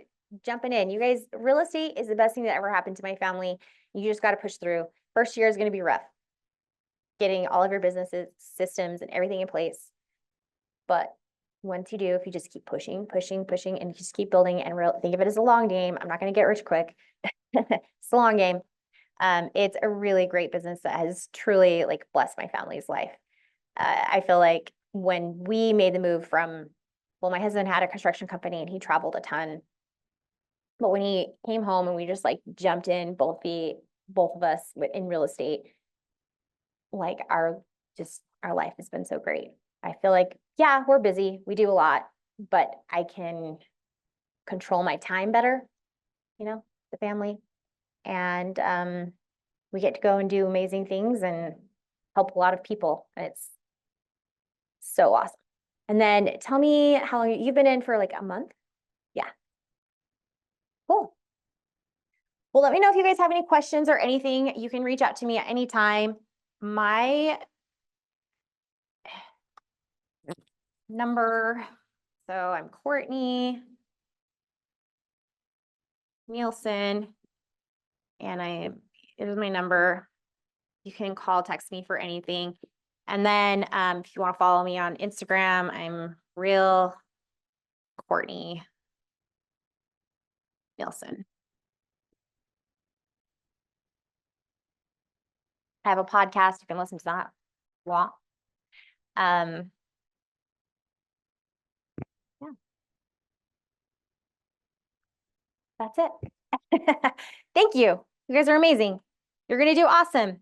jumping in. You guys, real estate is the best thing that ever happened to my family. You just got to push through. First year is going to be rough, getting all of your businesses, systems, and everything in place. But once you do, if you just keep pushing, and you just keep building and think of it as a long game. I'm not going to get rich quick. It's a long game. It's a really great business that has truly like blessed my family's life. I feel like when we made the move my husband had a construction company and he traveled a ton. But when he came home and we just like jumped in, both of us in real estate, like our life has been so great. I feel like, yeah, we're busy. We do a lot, but I can control my time better, the family. And we get to go and do amazing things and help a lot of people. And it's so awesome. And then tell me how long you've been in for, like a month? Yeah. Cool. Well, let me know if you guys have any questions or anything. You can reach out to me at any time. My number, so I'm Courtney Nielsen, and here's my number. You can call, text me for anything. And then if you want to follow me on Instagram, I'm Real Courtney Nielsen. I have a podcast. You can listen to that. Yeah. Yeah. That's it. Thank you. You guys are amazing. You're going to do awesome.